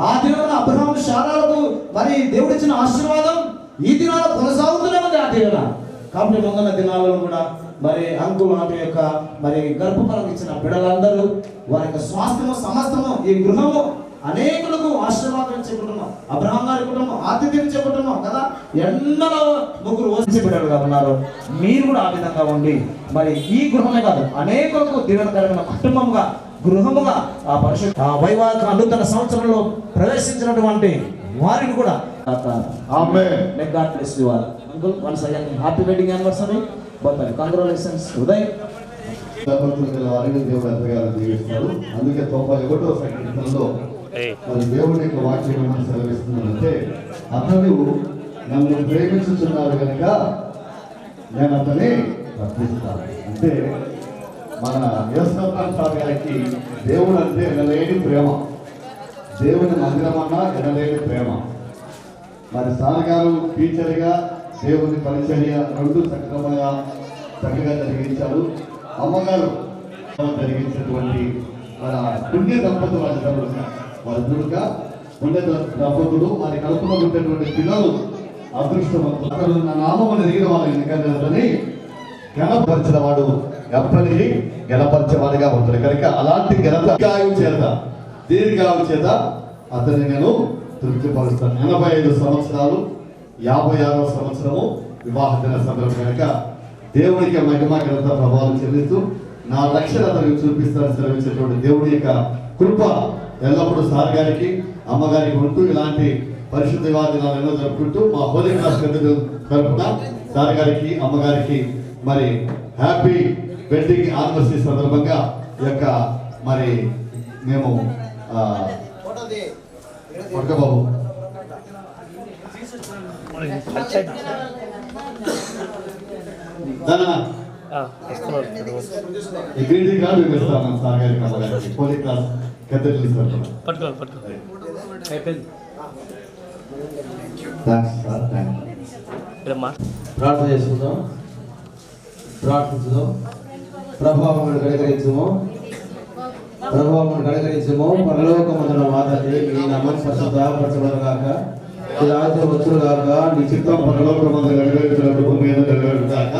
ఆ దినాన అబ్రహాము శారాలకు మరి దేవుడిచ్చిన ఆశీర్వాదం ఈ దినాలు కొనసాగుతూనే ఉంది. ఆ దినాల కాబట్టి ముందున్న దినాలలో కూడా మరి అంకుల్ ఆమె యొక్క మరి గర్భఫలం ఇచ్చిన బిడ్డలందరూ వారి యొక్క స్వాస్థ్యము సమస్తము ఈ గృహము అనేకులకు ఆశీర్వాదం ఇచ్చే కుటుంబం, అబ్రహాం గారి కుటుంబం, ఆతిథ్యం ఇచ్చే కుటుంబం కదా. ఎండలో 3 వచ్చే బిడ్డలుగా ఉన్నారు. మీరు కూడా ఆ విధంగా ఉండి మరి ఈ గృహమే కాదు అనేకులకు దీవెనకరమైన కుటుంబంగా, గృహముగా ఆ పరిశుద్ధ వైవాహిక నూతన సంవత్సరంలో ప్రవేశించినటువంటి వారిని కూడా uncle once again happy wedding anniversary. Congratulations Uday. అందుకే 91వ సంకీర్తనలో మరి దేవుని యొక్క వాక్యం ఏమని సెలవిస్తున్నానంటే, అతడు నన్ను ప్రేమించుతున్నారు కనుక నేను అతన్ని రక్షిస్తాను. అంటే మన యేసుప్రభు సార్ గారికి దేవుడు అంటే ఎనలేని ప్రేమ, దేవుని మందిరం అన్నా ఎనలేని ప్రేమ. మరి సార్ గారు టీచర్గా దేవుని పరిచర్య 2 చక్కగా జరిగించారు. అమ్మగారు జరిగించినటువంటి మన పుణ్య దంపతులు వారి దుర్గా పుణ్య దంపతులు మరి కలుపులో ఉండేటువంటి పిల్లలు అదృష్టవంతులు. అతడు నా నామమును ఎదిగిన వాళ్ళు ఎందుకంటే గణపరిచిన వాడు ఎప్పటికీ గణపరిచేవాడిగా ఉంటాడు కనుక అలాంటి దీర్ఘాయు చేత అతన్ని నేను తృప్తిపరుస్తాను. 85 సంవత్సరాలు 56వ సంవత్సరము వివాహ దిన సందర్భం కనుక దేవునికి మహిమ ఘనత ప్రభావం చెల్లిస్తూ నా రక్షణ అతనికి చూపిస్తానని సెలవించేటువంటి దేవుడి యొక్క కృప ఎల్లప్పుడూ సార్ గారికి అమ్మగారికి ఉంటూ ఇలాంటి పరిశుద్ధ వివాహ దినాలు ఎన్నో జరుపుకుంటూ మా హోలీ క్లాస్ తరపున సార్ గారికి అమ్మగారికి మరి హ్యాపీ వెడ్డింగ్ యానివర్సరీ సందర్భంగా ఈ యొక్క మరి మేము బాబు గ్రీటింగ్ కార్డు ఇస్తాను సార్ గారికి అమ్మగారికి హోలీ క్లాస్ ప్రార్థన చేసుకుందాం. ప్రార్థించుదాం. ప్రభావమును కడగరించుము, పరలోకమందున మా తండ్రి, మీ నామం పరిశుద్ధపరచబడుగాక, నీ రాజ్యం వచ్చుగాక, నీ చిత్తం పరలోకమందు నెరవేర్చినట్టు భూమి మీద నెరవేరుగాక.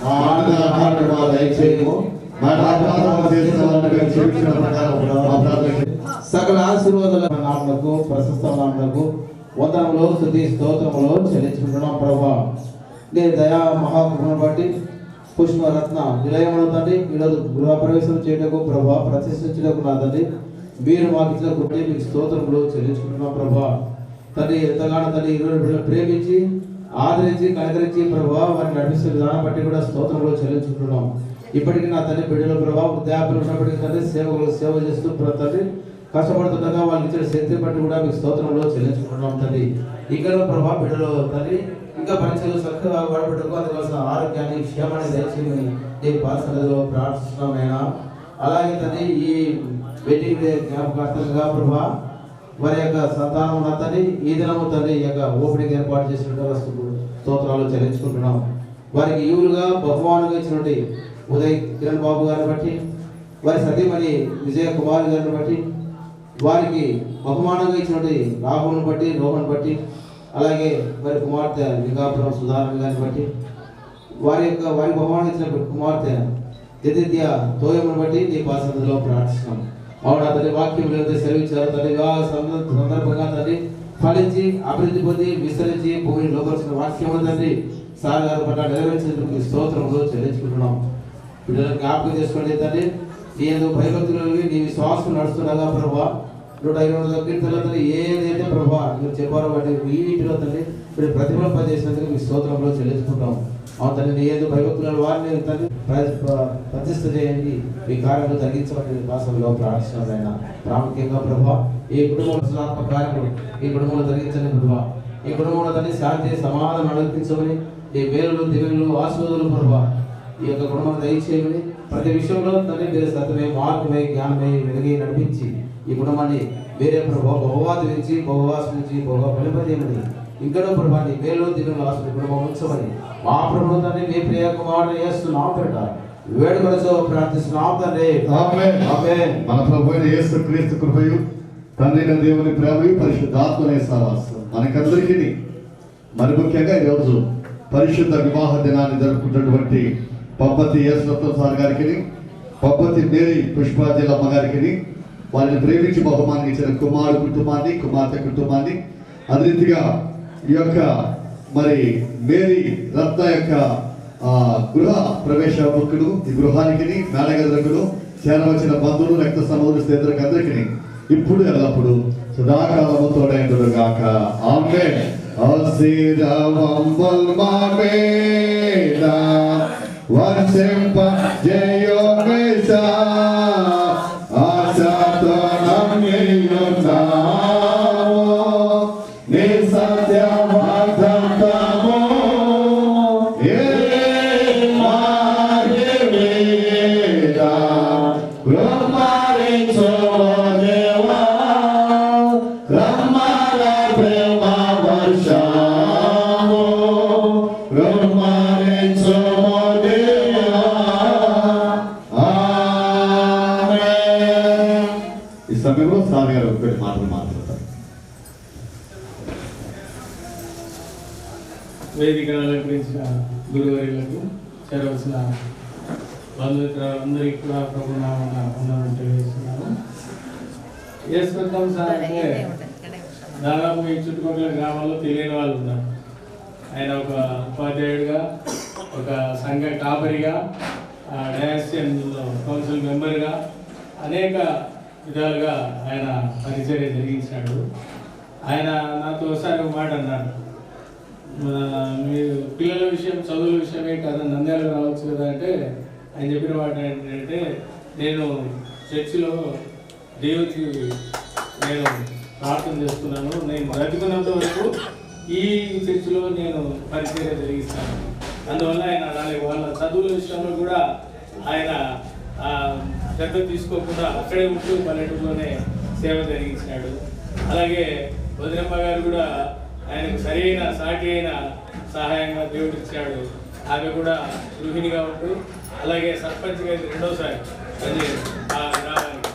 మా ఆహారాన్ని మాకు దయచేయము, మా అపరాధములు చేసిన వారిని మేము క్షమించిన ప్రకారం సకల ఆశీర్వాదాల నామమునకు ప్రశస్త నామమునకు వందనములు స్తుతి స్తోత్రములు చెల్లించుకుంటున్నాం. ప్రభా నీ దయా మహాకృపను బట్టి పుష్పరత్న నిలయములు తండ్రి ఈరోజు గృహప్రవేశం చేయటకు ప్రభా ప్రతిష్ఠించటకు నా తండ్రి మీరు మాకు ఇచ్చిన కృప మీకు స్తోత్రములు చెల్లించుకుంటున్నాం. ప్రభా తండ్రి ఎంతగానో తండ్రి ఈరోజు బిడ్డలు ప్రేమించి ఆదరించి కనికరించి ప్రభా వారిని నడిపిస్తున్న విధానం బట్టి కూడా స్తోత్రములు చెల్లించుకుంటున్నాం. ఇప్పటికీ నా తండ్రి బిడ్డల ప్రభావ వృద్ధాప్యులు ఉన్నప్పటికీ తండ్రి సేవ చేస్తూ తండ్రి కష్టపడుతుండగా వాళ్ళకి ఇచ్చిన శక్తి బట్టి కూడా మీకు స్తోత్రంలో చెల్లించుకుంటున్నాం తండ్రి. ఇక్కడ ప్రభా బిడ్డలు తండ్రి ఇంకా పరీక్షలు చక్కగా వాడబెట్టుకు అందుకోసం ఆరోగ్యాన్ని క్షేమాన్ని దయచేయమని నేను పాఠశాలలో ప్రార్థిస్తున్నామైనా. అలాగే తండ్రి ఈ వెడ్డింగ్ డే జ్ఞాపకార్థంగా ప్రభా వారి యొక్క సంతానం తండ్రి ఈ దినము తండ్రి ఈ యొక్క ఓపెనింగ్ ఏర్పాటు చేసినటువంటి స్తోత్రాలు చెల్లించుకుంటున్నాం. వారికి ఈవులుగా బహుమానుగా ఇచ్చినటువంటి ఉదయ్ కిరణ్ బాబు గారిని బట్టి, వారి సతీమణి విజయ కుమార్ గారిని బట్టి, వారికి బహుమానంగా ఇచ్చినటువంటి రాహుల్ని బట్టి, రోహన్ బట్టి, అలాగే వారి కుమార్తె లింగాపురం సుధారణ గారిని బట్టి, వారి బహుమానం ఇచ్చినటువంటి కుమార్తె జదిత్య తోయమును బట్టి నీ పాసంలో ప్రార్థిస్తున్నాం. అవునా తండ్రి, వాక్యం సెలవిచ్చారు తండ్రి, వివాహ సందర్భంగా తండ్రి ఫలించి అభివృద్ధి పొంది విస్తరించి భూమిని లోపరిచిన వాక్యం తండ్రి సార్ గారు పట్ల నెరవేర్చినందుకు స్తోత్రములు చెల్లించుకుంటున్నాం. పిల్లలను జ్ఞాపకం చేసుకోండి తండ్రి, నీ ఎందుకు భయభక్తులు నీ విశ్వాసం నడుస్తుండగా ప్రభావ 120 కీర్తనలు ఏదైతే ప్రభావ మీరు చెప్పారో వాటి వీటిలో తండ్రి మీరు ప్రతిఫలింపజేసినందుకు మీ స్తోత్రంలో చెల్లించుకుంటాం. అవును తండ్రి, నీ ఎందుకు భయభక్తులను వారిని తండ్రి ప్రతిష్ఠ చేయండి, మీ కార్యాలు తగ్గించమని భాషలో ప్రార్థిస్తున్నాం. ఆయన ప్రాముఖ్యంగా ప్రభావ ఈ కుటుంబంలో కార్యములు ఈ కుటుంబంలో తగ్గించండి ప్రభావ, ఈ కుటుంబంలో తండ్రి శాంతి సమాధానం నడిపించమని, ఈ మేలులు దివ్యులు ఆశీర్వాదాలు ప్రభావ ఈ యొక్క కుటుంబాన్ని దయచేయమని, ప్రతి విషయంలో తండ్రి మీరు సత్యమే మార్గమే జ్ఞానమే వెలిగి నడిపించి ఈ కుటుంబాన్ని వేరే ప్రభావ బహువాదించి బహువాసించి బహుగా ఫలింపజేయమని, ఇంకనో ప్రభాన్ని మేలు దివ్యులు ఆశీర్వాద కుటుంబం ఉంచమని మా ప్రభువు తండ్రి మీ ప్రియ కుమారుడు యేసునామమున పేరట వేడుకొనచో ప్రార్థిస్తున్నాం తండ్రి. ఆమేన్. ఆమేన్. మన ప్రభువైన యేసుక్రీస్తు కృపయు తండ్రైన దేవుని ప్రేమయు పరిశుద్ధాత్మనే సహవాసం మనకందరికీ, మరి ముఖ్యంగా ఈరోజు పరిశుద్ధ వివాహ దినాన్ని జరుపుకుంటున్నటువంటి పబ్బతి యేసురత్నం సార్ గారికి, పబ్బతి మేరీ పుష్పాజలమ్మ గారికి, వారిని ప్రేమించి బహుమానం ఇచ్చిన కుమారుడు కుటుంబాన్ని, కుమార్తె కుటుంబాన్ని, అదే రీతిగా ఈ యొక్క మరి మేరీ రత్న యొక్క గృహ ప్రవేశ ముక్కుడు ఈ గృహానికి మేళగదులకు చేరవచ్చిన బంధువులు రక్త సమూహ స్నేహితులకు అందరికీ ఇప్పుడు ఎల్లప్పుడు సదాకాలము తోడైండును గాక. ఆమేన్. ఆశీర్వాదం మామేనా వర్షింప జయోమేశా ఆశాతో నమ్మియున్నాము నీ సత్యవాగ్దానము ఏ మార్గమేనా కృపరించు దేవా రమ్మల ప్రేమ వర్షము కృపరించు దేవా. ఆమేన్. ఈ సమయంలో సార్ గారు ఒకటి మాటలు మాట్లాడతారు. వేదిక అలంకరించిన గురువర్యులకు, చేరవలసిన బంధుమిత్రులందరికీ కూడా ప్రభు నామమున వందనాలు తెలియజేస్తున్నాను. యేసుక్రీస్తు సార్ అంటే దాదాపు ఈ చుట్టుపక్కల గ్రామాల్లో తెలియని వాళ్ళు ఉన్నారు. ఆయన ఒక ఉపాధ్యాయుడిగా, ఒక సంఘ కాపరిగా, డయాసియన్ కౌన్సిల్ మెంబర్గా అనేక విధాలుగా ఆయన పరిచర్య జరిగించాడు. ఆయన నాతో ఒకసారి ఒక మాట అన్నాడు, మీరు పిల్లల విషయం చదువుల విషయమే కదా నంద్యాల రావచ్చు కదా అంటే, ఆయన చెప్పిన మాట ఏంటంటే, నేను చర్చిలో దేవుడికి నేను ప్రార్థన చేస్తున్నాను, నేను బ్రతికున్నంత వరకు ఈ చర్చిలో నేను పరిచర్య జరిగిస్తాను. అందువల్ల ఆయన అలాగే వాళ్ళ చదువుల విషయంలో కూడా ఆయన శ్రద్ధ తీసుకోకుండా అక్కడే ఉంటూ పల్లెటూరులోనే సేవ జరిగించాడు. అలాగే వదినమ్మ గారు కూడా ఆయనకు సరైన సాటి అయిన సహాయంగా దేవుడు ఇచ్చాడు. ఆమె కూడా గృహిణిగా ఉంటూ అలాగే సర్పంచ్గా రెండోసారి అది ఆ గ్రామానికి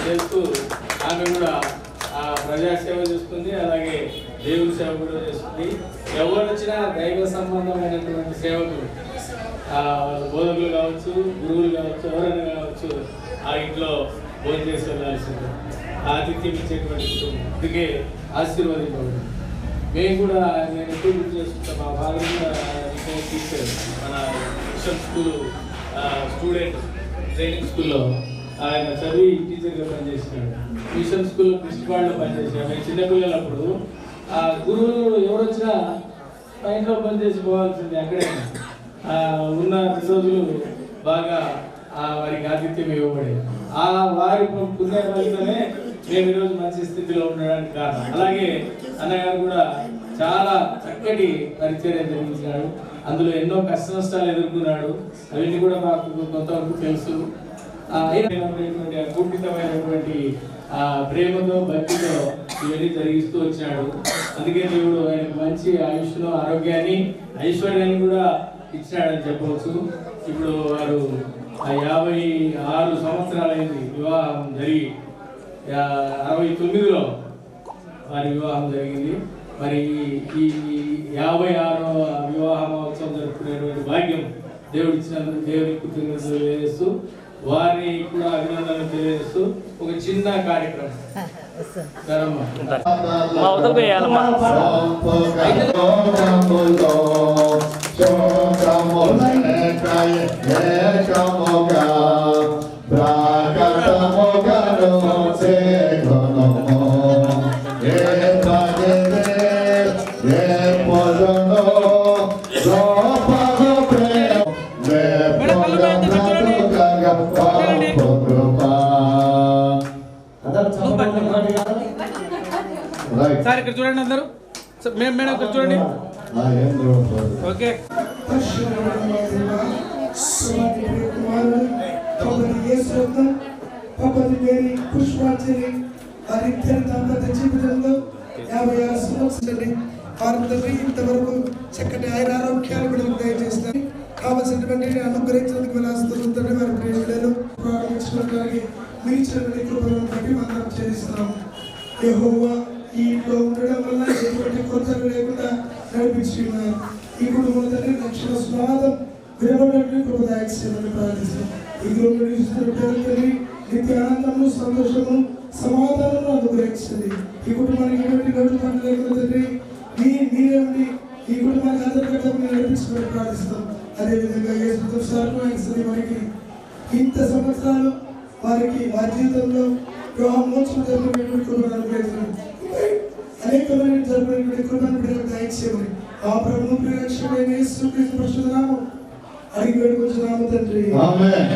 చేస్తూ ఆమె కూడా ఆ ప్రజాసేవ చేస్తుంది, అలాగే దేవుని సేవ కూడా చేస్తుంది. ఎవరు వచ్చినా దైవ సంబంధమైనటువంటి సేవలు బోధకులు కావచ్చు, గురువులు కావచ్చు, ఎవరైనా కావచ్చు ఆ ఇంట్లో భోజనం చేసి వెళ్ళాల్సిందే. ఆతిథ్యం ఇచ్చేటువంటి కుటుంబం, అందుకే ఆశీర్వదించబడింది. మేము కూడా నేను ఎప్పుడు గుర్తు చేసుకుంటాం, మా బాగా కూడా టీచర్ మన మిషన్ స్కూల్ స్టూడెంట్ ట్రైనింగ్ స్కూల్లో ఆయన చదివి టీచర్గా పనిచేసినాడు. మిషన్ స్కూల్లో ప్రిన్సిపాల్లో పనిచేసాడు. మేము చిన్నపిల్లలప్పుడు ఆ గురువులు ఎవరు వచ్చినా మా ఇంట్లో పనిచేసి పోవాల్సిందే. అక్కడే ఉన్న 2 రోజులు బాగా వారికి ఆతిథ్యం ఇవ్వబడేది. ఆ వారి పుణ్య ఫలితమే మేము ఈరోజు మంచి స్థితిలో ఉండడానికి కారణం. అలాగే అన్నగారు కూడా చాలా చక్కటి పరిచర్య జరిగించాడు. అందులో ఎన్నో కష్ట నష్టాలు ఎదుర్కొన్నాడు. అవన్నీ కూడా మాకు కొంతవరకు తెలుసు. అయినటువంటి అకూర్ణితమైనటువంటి ప్రేమతో భక్తితో ఇవన్నీ జరిగిస్తూ వచ్చినాడు. అందుకే దేవుడు ఆయనకు మంచి ఆయుష్ను, ఆరోగ్యాన్ని, ఐశ్వర్యాన్ని కూడా ఇచ్చినాడని చెప్పవచ్చు. ఇప్పుడు వారు 56 సంవత్సరాలైంది వివాహం జరిగి, 69లో వారి వివాహం జరిగింది. మరి ఈ 56వ వివాహ మహోత్సవం జరుపుకునేటువంటి భాగ్యం దేవుడు ఇచ్చినందుకు దేవునికి కృతజ్ఞతలు తెలియజేస్తూ, వారిని కూడా అభినందనలు తెలియజేస్తూ ఒక చిన్న కార్యక్రమం మా ఉదయం వేయాలమ్మా. సార్ ఇక్కడ చూడండి అందరూ, మేడం ఇక్కడ చూడండి. ఓకే ఇంతవరకు చక్కటి ఆయన ఆరోగ్యాలు కూడా దయచేస్తారు. కావలసినటువంటి అనుగ్రహించినందుకు వెళ్ళాల్సింది వారి ప్రేమలు ప్రారంభించడానికి మీ ఇచ్చినటువంటి కృపలను బట్టి మనం చేస్తున్నాం. యెహోవా ఈ ఇంట్లో ఉండడం వల్ల ఎటువంటి కొరతలు లేకుండా నడిపించి ఉన్నారు. ఈ కుటుంబం తండ్రి రక్షణ స్వాదం వినబడినట్లు కృప దయచేయాలని ప్రార్థిస్తున్నాం. ఈ గృహంలో తండ్రి నిత్య ఆనందము, సంతోషము, సమాధానము అనుగ్రహించండి. ఈ కుటుంబానికి ఎటువంటి గడువు పని లేకుండా తండ్రి మీరే ఉండి ఈ కుటుంబానికి అంతర్గతంగా నడిపించమని ప్రార్థిస్తాం. అదేవిధంగా యేసు సార్లు మనకి ఇంత సంవత్సరాలు వారి జీవితంలో వివాహమోత్సవం జరుపుకునేటువంటి కృపను అనుగ్రహించండి. అనేకమైన జరుపుకునేటువంటి కృపను బిడ్డలకు దయచేయమని ఆ ప్రభువు ప్రియరక్షకుడైన యేసుక్రీస్తు పరిశుద్ధ నామం అడిగి వేడుకొంచున్నాము తండ్రి. ఆమేన్.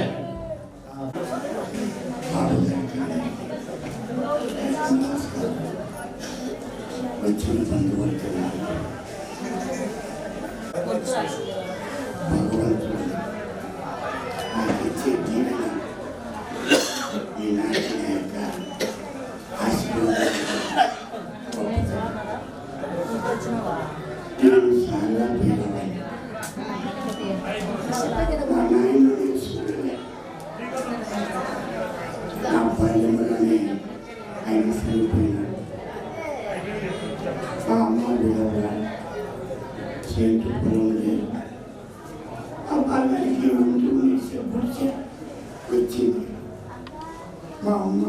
మా అమ్మ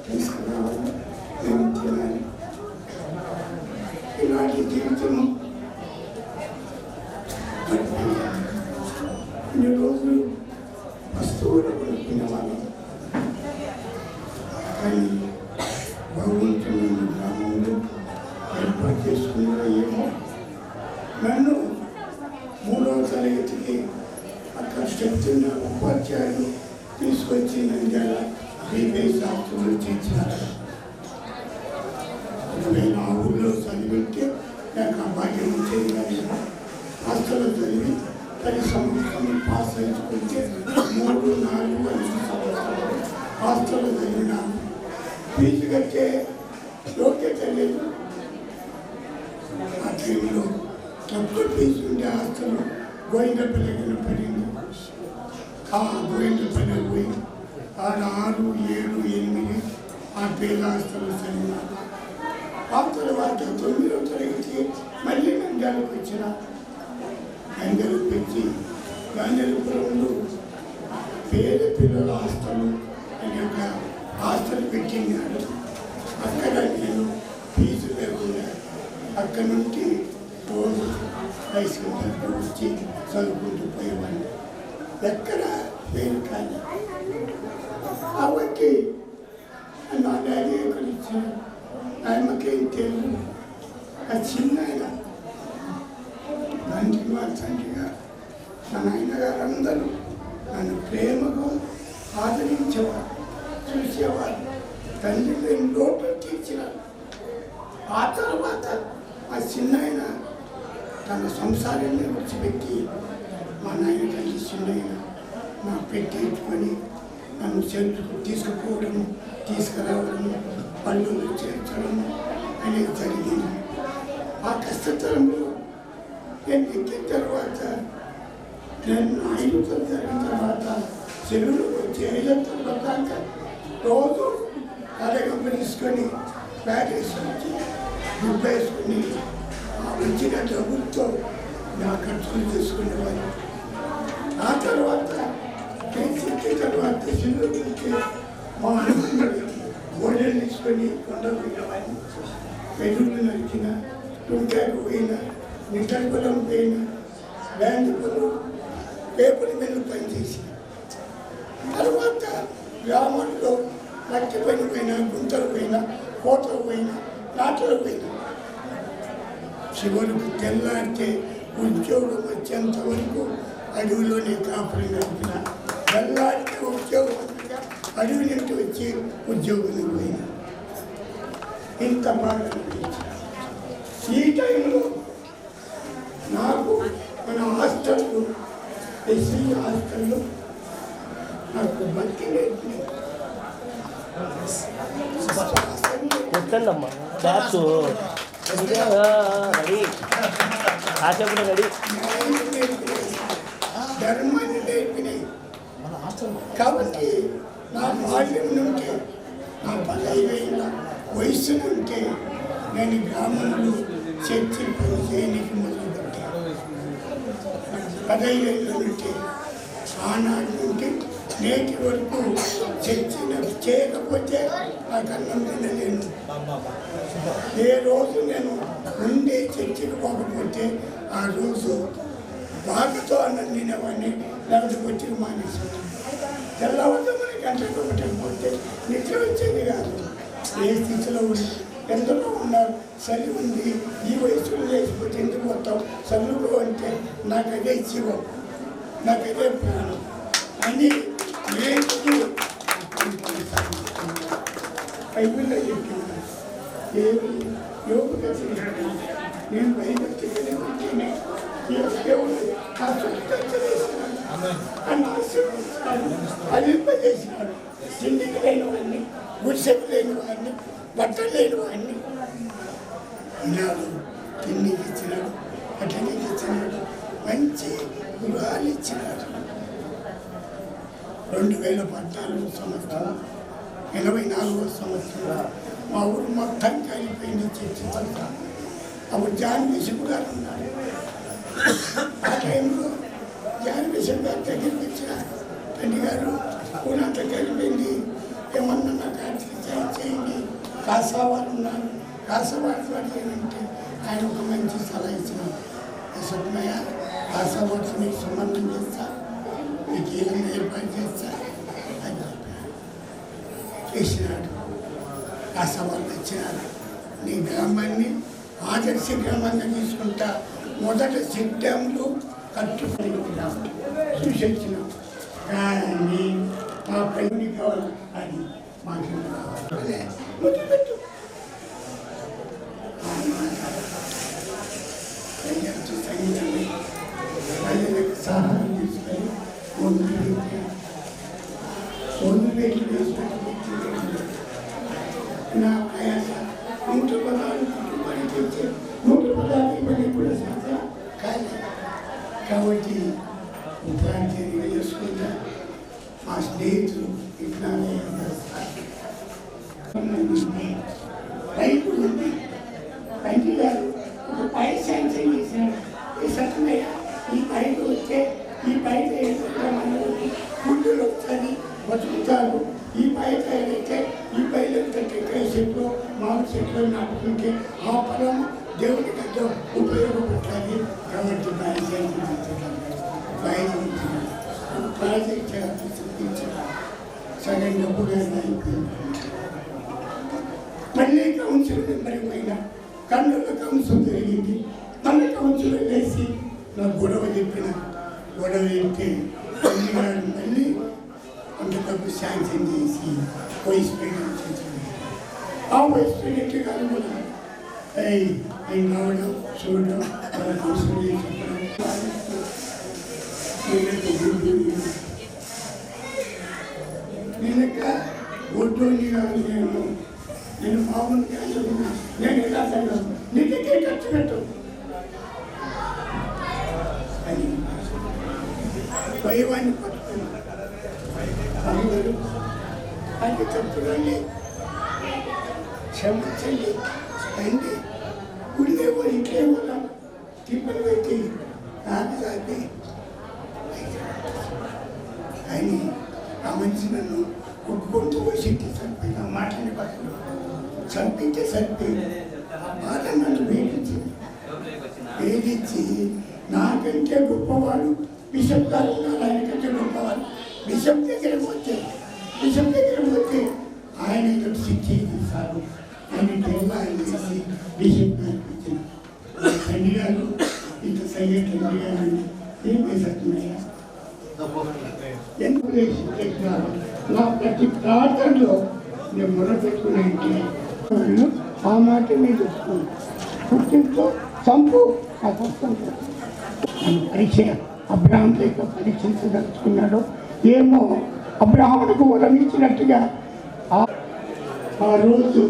తీసుకురావాలి, నేను తినాలి. ఇలాంటి జీవితము ఇన్ని రోజులు వస్తువులు కొనుక్కునేవాళ్ళం. కానీ భగవంతుని గ్రామంలో ఏర్పాటు చేసుకున్నారో ఏమో, నన్ను 3వ తరగతికి అక్కడ చెప్తున్న ఉపాధ్యాయులు తీసుకొచ్చి నంద్యాల బీబీఎస్ హాస్టల్లో చేర్చినారు. నేను ఆ ఊళ్ళో చదివితే నాకు ఆ భాగ్యం వచ్చేది కానీ హాస్టల్లో చదివి 10 సంవత్సరాలు పాస్ అయించుకుంటే 3, 4, 5 సంవత్సరాలు హాస్టల్లో చదివినాను. ఫీజు కట్టే యోగ్యత లేదు. ఆ టైంలో తక్కువ ఫీజు ఉండే హాస్టల్లో గోవిందపల్లి పడింది. ఆ గోవిందపల్లి పోయి ఆడ 6, 7, 8 ఆ పేద హాస్టల్లో చదివినాను. ఆ తర్వాత 9వ తరగతి మళ్ళీ నంద్యాలకు వచ్చిన. నంద్యాలకు వచ్చి గాంధీపురంలో పేద పిల్లల హాస్టల్ అని ఒక హాస్టల్ పెట్టినాడు. అక్కడ నేను ఫీజు లేకుండా అక్కడ నుండి రోజు హై స్కూల్ దగ్గర వచ్చి చదువుకుంటూ పోయేవాడిని. ఎక్కడ పేరు కానీ కాబట్టి నా డాడీ ఎక్కడ ఇచ్చాను, ఆయనకేం తెలియదు. ఆ చిన్న ఆయన తండ్రి వారి తండ్రిగా మా నాయనగారు అందరూ నన్ను ప్రేమగా ఆదరించేవారు, చూసేవారు. తండ్రి లేని లోటు తీర్చినారు. ఆ తర్వాత మా చిన్నాయన తన సంసారాన్ని విడిచిపెట్టి మా నాయన కంటే చిన్నాయన నాకు పెట్టించుకొని నన్ను చెరుకు తీసుకుపోవడము తీసుకురావడము పళ్ళు చేర్చడము అనేది జరిగింది. ఆ కష్టతరంలో నేను ఎక్కిన తర్వాత నేను 5 జరిగిన తర్వాత చెరువులు వచ్చి 5 తర్వాత రోజు అరగంప తీసుకొని బ్యాగ్ వేసుకొని గుడ్డ వేసుకొని వచ్చిన డబ్బులతో నా ఖర్చులు చేసుకునేవాళ్ళు. ఆ తర్వాత నేను ఎక్కిన తర్వాత చెరువులకి మా అనుకున్నది గోడలు తీసుకొని కొండలు పోయినవాడిని. పెరుగులు నడిచిన టుంకాకు పోయినా నిట్టపొలం పోయినా బ్యాంకు పొలం పేపర్ మిల్లు పనిచేసి తర్వాత గ్రామంలో మట్టి పని పోయినా గుంటలు పోయినా కోటలు పోయినా నాటలు పోయినా చివరికి తెల్లారితే ఉద్యోగం వచ్చేంత వరకు అడవిలోనే కాపురం గడిపిన. తెల్లారితే ఉద్యోగం అడవి నుండి వచ్చి ఉద్యోగం పోయినా. ఇంత బాగా అనిపించింది. ఈ టైంలో నాకు మన హాస్టల్లో ఎస్సీ హాస్టల్లో నాకు బతికి ఎత్తండమ్మా బ్యాగ్స్ రెడీ ఆచప్పుడు రెడీ ధర్మాన్ని నేర్పినాయి. కాబట్టి నా బాల్యం నుండి నా 15 వయసు నుండి నేను గ్రామంలో చర్చి పని చేయడానికి మొదలుపెట్టాను. 15 నుండి ఆనాడు నుండి నేటి వరకు చర్చి చేయకపోతే నాకు అన్నం తినలేను. ఏ రోజు నేను ఉండే చర్చికి పోకపోతే ఆ రోజు బాధతో అన్నం తినేవాడిని, లేకపోతే వచ్చి మానేసాను. తెల్లవారుజామున గంటలకు పెట్టకపోతే నిద్ర వచ్చేది కాదు. ఏ స్థితిలో ఉంది, ఎంతలో ఉన్నారు, చలి ఉంది, ఈ వయసులో లేచిపోతే ఎందుకు పోతాం, చదువుకో అంటే నాకు అదే జీవం, నాకు అదే ప్రాణం అని ఏంటి బైబిల్లో చెప్తున్నాను. ఏమి యోగ నేను బైబిల్ ఉంటేనే దేవుడు నా అని ఆశీర్వదించాడు, అలింపజేసినాడు. తిండికి లేని వాడిని, గుడిసెకు లేని వాడిని, బట్టలు లేని వాడిని ఇన్నాడు తిండికి ఇచ్చినాడు, బట్టలకి ఇచ్చినాడు, మంచి గృహాలు ఇచ్చినాడు. 2014 సంవత్సరం 84వ సంవత్సరం మా ఊరు మొత్తం కలిపోయింది చర్చి అంతా. అప్పుడు జాన్ బిషప్ గారు ఉన్నారు. ఆ టైంలో జాన్ బిషప్ గారు దగ్గరికి వచ్చిన తండ్రి గారు ఊరంతా కలిపింది, ఏమన్నా నాకు ఆర్థిక సాయం చేయండి, కాసావాళ్ళు ఉన్నారు, కాసావాళ్ళు అడిగానంటే ఆయన ఒక మంచి సలహా ఇచ్చినారు. స్వప్నయ్య కాసావాళ్ళతో మీకు సంబంధం చేస్తా, మీకు ఏదైనా ఏర్పాటు చేస్తా అని చేసినాడు. కాసావాళ్ళు వచ్చినారు. నీ గ్రామాన్ని ఆదర్శ గ్రామంగా తీసుకుంటా, మొదట సిద్ధంలో కట్టుకుని చూసి వచ్చినాం. కానీ మా పెళ్ళి కావాలి అని మాకు కావాలి మొదలుపెట్టు సంగీతాన్ని ప్రజలకు సహాయం తీసుకొని ఒళ్ళు పెట్టి వేసినట్టు నా ప్రయాస 116 కుటుంబానికి తెచ్చే 116 ఇవ్వని కూడా సంఖ్య కాదు. కాబట్టి ఉపాధ్యాయునిగా చేసుకుంటా మా స్నేహితులు ఇట్లానే రైతు ఉంది. తండ్రి గారు ఒక పై శాంక్షన్ చేశాడు. ఈ సత్యమయ్య ఈ పైకి వస్తే ఈ పైకి మనకి గుడ్డులు వస్తాయి, బతుకుతారు. ఈ పైకి అయితే ఈ పైలు టెక్కాయ చెట్లు, మామిడి చెట్లు నాటుకుంటే ఆ పొలం దేవుడి దగ్గర ఉపయోగపడుతుంది. కాబట్టి ప్రాజెక్ట్ సగం డబ్బుగా అయిపోయింది. మళ్ళీ కౌన్సిల్ మెంబర్ పోయినా కర్నూలు కౌన్సిల్ జరిగింది. మళ్ళీ కౌన్సిల్ వేసి నాకు గొడవ చెప్పిన గొడవ చెప్తే మళ్ళీ అంత డబ్బు శాంక్షన్ చేసి వైస్ ప్రెసిడెంట్ ఆ వైస్ ప్రెసిడెంట్ గారు కూడా అవి రావడం చూడడం వాళ్ళకి అవసరం చెప్పడం నేనక్క ఒడ్డోని కాదు నేను మామూలుగా నేను ఎలా చదివాను నీకే ఖర్చు పెట్టు అని భయవాన్ని పట్టుకున్నాను అందరూ అది చెప్తున్నాండి క్షమించండి అండి గుడిదేమో ఇంకేమో తిప్పలు పెట్టి నాకు సాపి అని ఆ మనిషి నన్ను కొట్టుకుంటూ శక్తి చంపిన మాటని పక్కన చంపించే చంపి బాధ నన్ను వేధించి నాకంటే గొప్పవాడు బిషప్ గారు ఉన్నారు, ఆయన కంటే గొప్పవాడు బిషప్ దగ్గరకు వచ్చి ఆయన శిక్ష తీశారు. ఆయన ఆయన చేసి బిషప్ గారికి వచ్చింది తండ్రి గారు ఇంత సయ్య తండ్రి గారు ఏం వేసేస్తున్నాయా ఎందుకు చేస్తున్నారు నా ప్రతి ప్రార్థనలో నేను మొదలుపెట్టుకున్నాయంటే ఆ మాట మీద చెప్తున్నాను. పుట్టింతో చంపు నాకు వస్తుంది నన్ను పరీక్ష అబ్రహాం లేక పరీక్షించదలుచుకున్నాడు ఏమో. అబ్రహాముకు వరమించినట్టుగా ఆ రోజు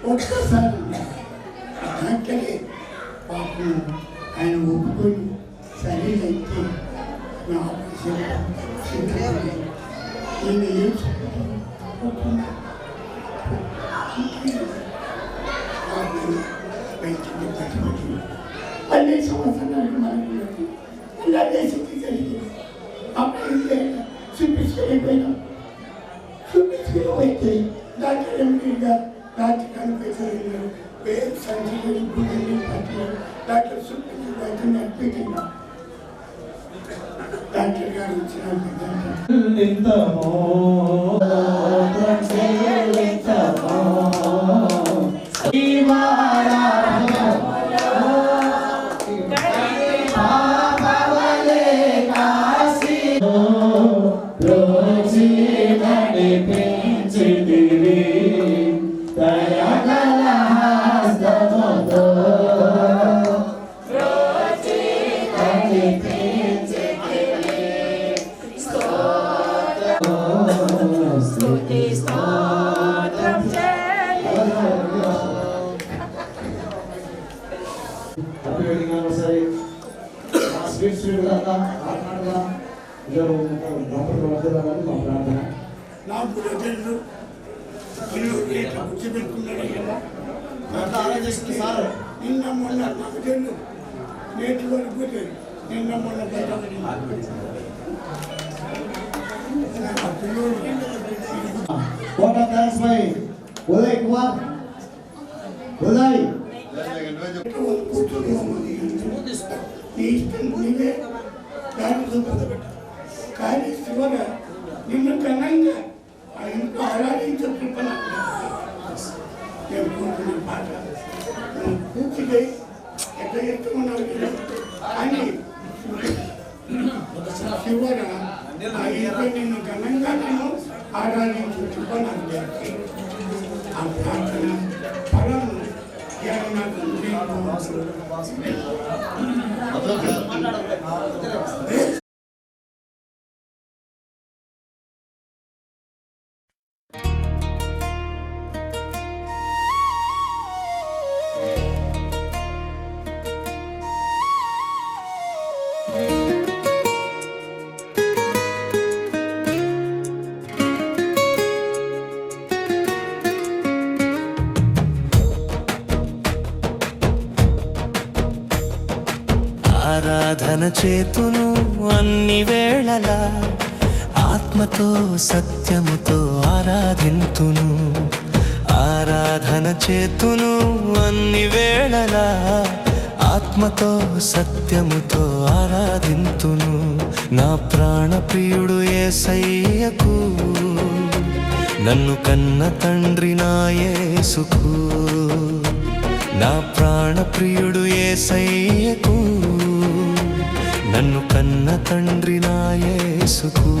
ఒక్కసారి వెంటనే పాపం ఆయన ఒప్పుకొని సరేనైతే నా ఈయన ఏం మళ్ళీ సంవత్సరానికి మనకి ఇలా దేశంకి కలిగి అప్పుడైతే చూపించుకెళ్ళిపోయినా చూపించుకెళ్ళిపోతే డాక్టర్ ఎంపీగా రాత్రి కనిపించారు వేరు సంఖ్యలు గుడి పట్ల డాక్టర్ చూపించి నడిపిస్తున్నా డాక్టర్ గారు నాకు తెలుసు నిన్న మొన్న నాకు తెలుసు నేటి వరకు నిన్న మొన్న ఉదయ్ కుమార్ ఉదయ్ కానీ శివన నిన్ను కన్నంగా ఆయనకు ఆరాధించే కృపణ నేను కోరుకున్న పాట పూర్తిగా ఎట్లా చెప్తున్నావు అని శివన ఆయనపై నిన్ను ఘనంగా నేను ఆరాధించే కృపణ ఆ ప్రార్థన ఫలము నాకు ఆరాధన చేతును అన్ని వేళలా ఆత్మతో సత్యముతో ఆరాధింతును. ఆరాధన చేతును అన్ని వేళలా ఆత్మతో సత్యముతో ఆరాధింతును. నా ప్రాణ ప్రియుడు యేసయ్యకు నన్ను కన్న తండ్రి నా యేసుకు. నా ప్రాణ ప్రియుడు యేసయ్యకు నన్ను కన్న తండ్రి నా యేసుకు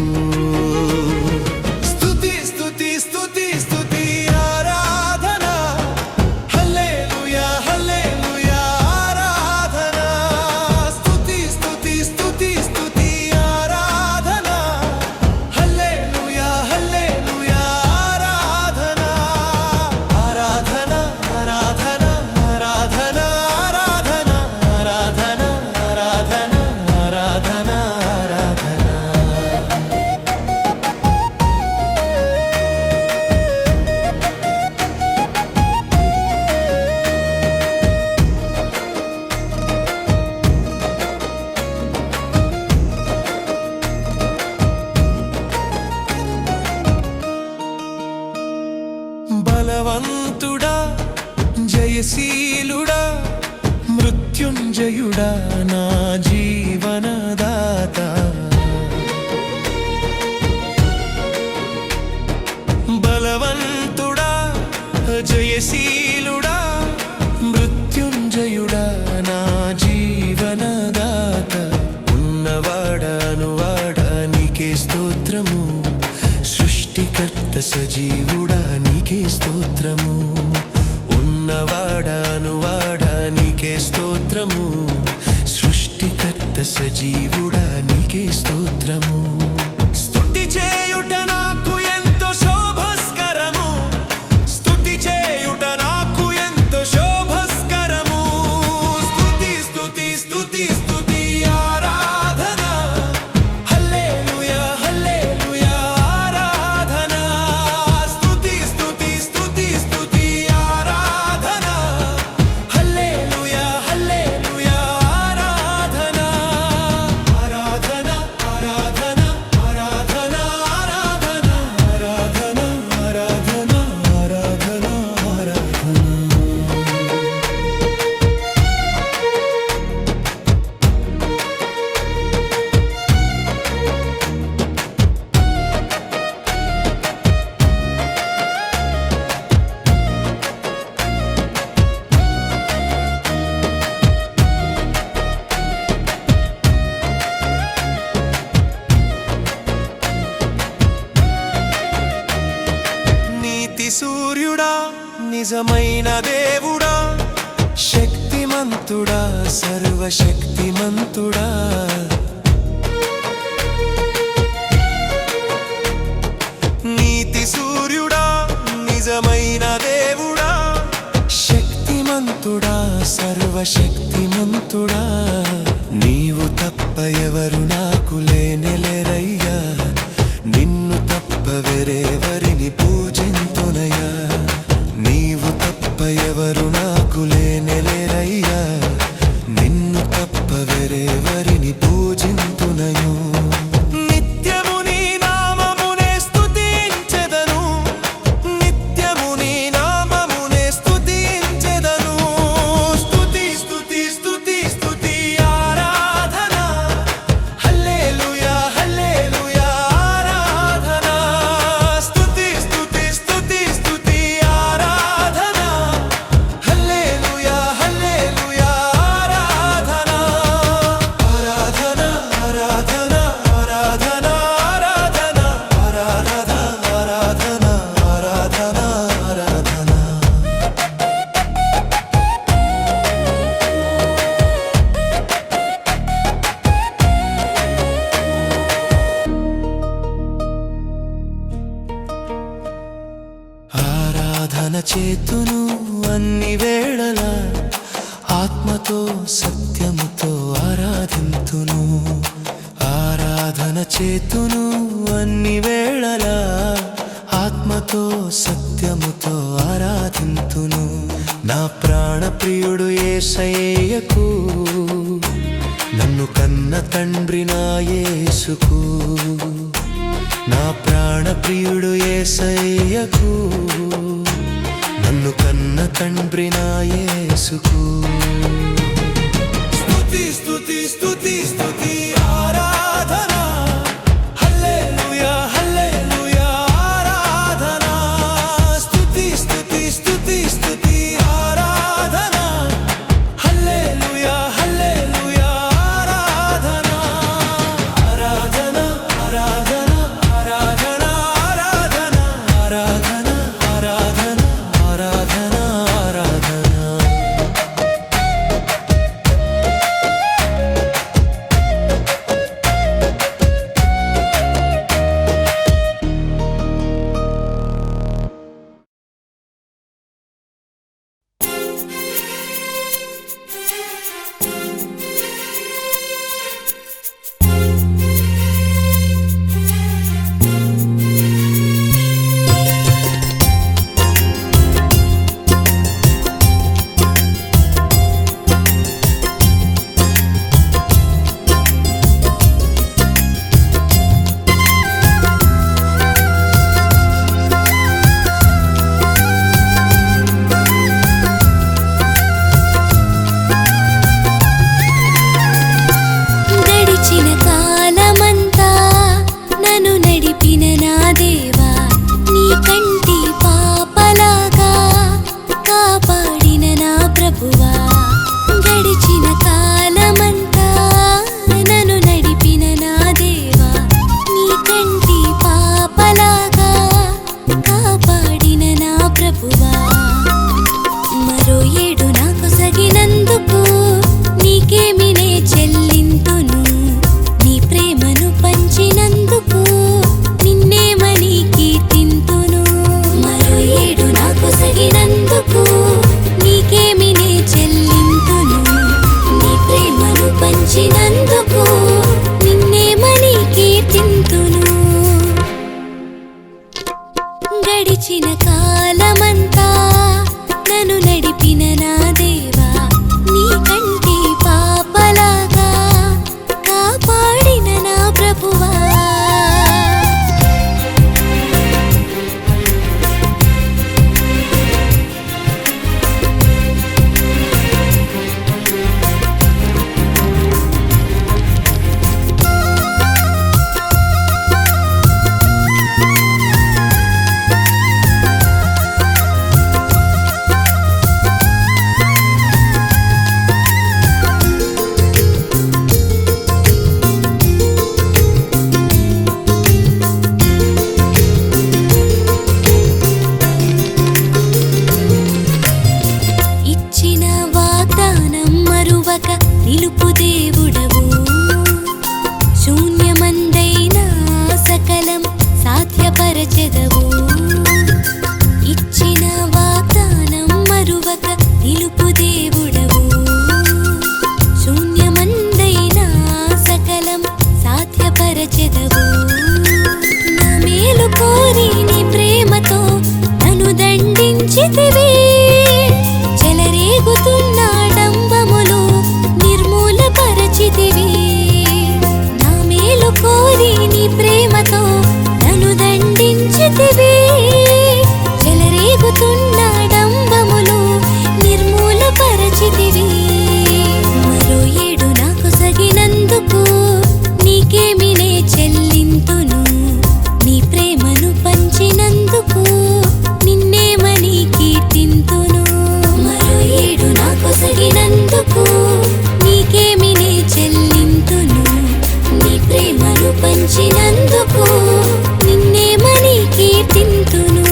స్తుతి స్తుతి స్తుతి స్తుతి ఆరాధన హల్లెలూయా హల్లెలూయా ఆరాధన స్తుతి స్తుతి స్తుతి స్తుతి ఆరాధన హల్లెలూయా హల్లెలూయా ఆరాధన ఆరాధన ఆరాధన ఆరాధన ఆరాధన ఆరాధన ఆరాధన ఆరాధన ఆరాధన బలవంతుడా జయశీలుడా మృత్యుంజయుడా నా జీవనదాత బలవంతుడా జయశీలుడా మృత్యుంజయుడా నా జీవనదాత ఉన్నవాడా నీకే స్తోత్రము సృష్టికర్త సజీవుడా నీకే స్తోత్రము ఉన్నవాడా నీకే స్తోత్రము సృష్టికర్త సజీవుడా నీకే స్తోత్రము స్తుతి చేయుట నాకు ఎంతో శోభస్కరము స్తుతి చేయుట నాకు ఎంతో శోభస్కరము స్తుతి స్తుతి స్తుతి స్తుతి ఆరాధన హల్లెలూయా హల్లెలూయా ఆరాధన స్తుతి స్తుతి స్తుతి స్తుతి ఆరాధన హల్లెలూయా హల్లెలూయా ఆరాధన ఆరాధన ఆరాధన ఆరాధన ఆరాధన ఆరాధన ఆరాధన ఆరాధన ఆరాధన నీతి సూర్యుడా నిజమైన దేవుడా శక్తిమంతుడా సర్వశక్తిమంతుడా నీతి సూర్యుడా నిజమైన దేవుడా శక్తిమంతుడా సర్వశక్తిమంతుడా నీవు తప్ప ఎవరు నాకు లేనెలేరయ్యా నిన్ను తప్ప వేరెవరిని పూజింతునయ్యా నీవు తప్ప ఎవరు నాకు లేనెలేరయ్యా నిన్ను తప్ప వేరెవరిని పూజింతునయు నిత్యము నీ నామమునే స్తుతించెదను నిత్యము నీ నామమునే స్తుతించెదను స్తుతి స్తుతి స్తుతి స్తుతి ఆరాధన హల్లెలూయా హల్లెలూయా ఆరాధన స్తుతి స్తుతి స్తుతి స్తుతి ఆరాధన హల్లెలూయా హల్లెలూయా ఆరాధన ఆరాధన ఆరాధన ఆరాధన ఆరాధన ఆరాధన ఆరాధన ఆరాధన ఆరాధన చేతును అన్ని వేళలా ఆత్మతో సత్యముతో ఆరాధింతును ఆరాధన చేతును అన్ని వేళలా ఆత్మతో సత్యముతో ఆరాధింతును నా ప్రాణ ప్రియుడు యేసయ్యకు నన్ను కన్న తండ్రి నా యేసుకు నా ప్రాణ ప్రియుడు యేసయ్యకు నన్ను కన్న తండ్రి నా యేసుకు స్తుతి స్తుతి స్తుతి స్తుతి ఆరాధన హల్లెలూయా హల్లెలూయా ఆరాధన స్తుతి స్తుతి స్తుతి స్తుతి ఆరాధన హల్లెలూయా హల్లెలూయా ఆరాధన ప్రభువా. మరో ఏడు నాకు సగినందుకు నీకేమి నే చెల్లింతును. నీ ప్రేమను పంచినందుకు నిన్నేమని కీర్తింతును. మరో ఏడు నాకు సగినందుకు నీకేమి నే చెల్లింతును. నీ ప్రేమను పంచినందుకు నిన్నేమని కీర్తింతును. గడిచిన కాలమంతా నన్ను నడిపిన నా దేవా, నీ కంటి పాపలాగా కాపాడిన నా ప్రభువా. ఇచ్చిన వాగ్దానం మరువక నిలుపు దేవుడవు. శూన్యమందైన సకలం సాధ్యపరచెదవు. ఇచ్చిన వాగ్దానం మరువక నిలుపు దేవుడవు. శూన్యమందైన సకలం సాధ్యపరచెదవు. నా మేలు కోరి నీ ప్రేమతో నన్ను దండించితివి. చెలరేగుతున్న డంబములు నిర్మూలపరచితివి. నా మేలు కోరి నీ ప్రేమతో నన్ను దండించితివి. చెలరేగుతున్న డంబములు నిర్మూలపరచితివి. మరో ఏడు నాకు సగినందుకు నీకేమి నే చెల్లింతును. నీ ప్రేమను పంచినందుకు నిన్నేమని కీర్తింతును. మరో ఏడు నాకు సగినందుకు నీకేమి నే చెల్లింతును. నీ ప్రేమను పంచినందుకు నిన్నేమని కీర్తింతును.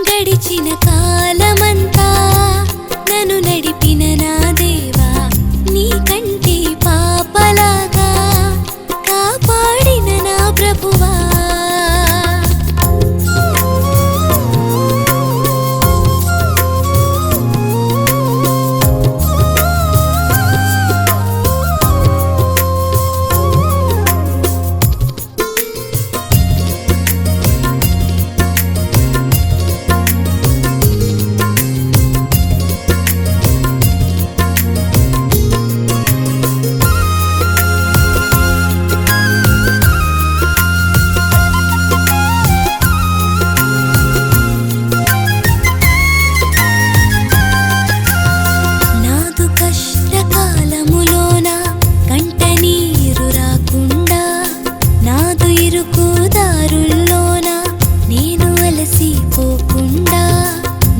గడిచిన కాలమంతా నన్ను నడిపిన నా దేవా, నీ కంటి పాపలాగా కాపాడిన నా ప్రభువా. నాదు కష్టకాలములోన కంట నీరు రాకుండా, నాదు ఇరుకు దారుల్లోన నేను అలసిపోకుండా.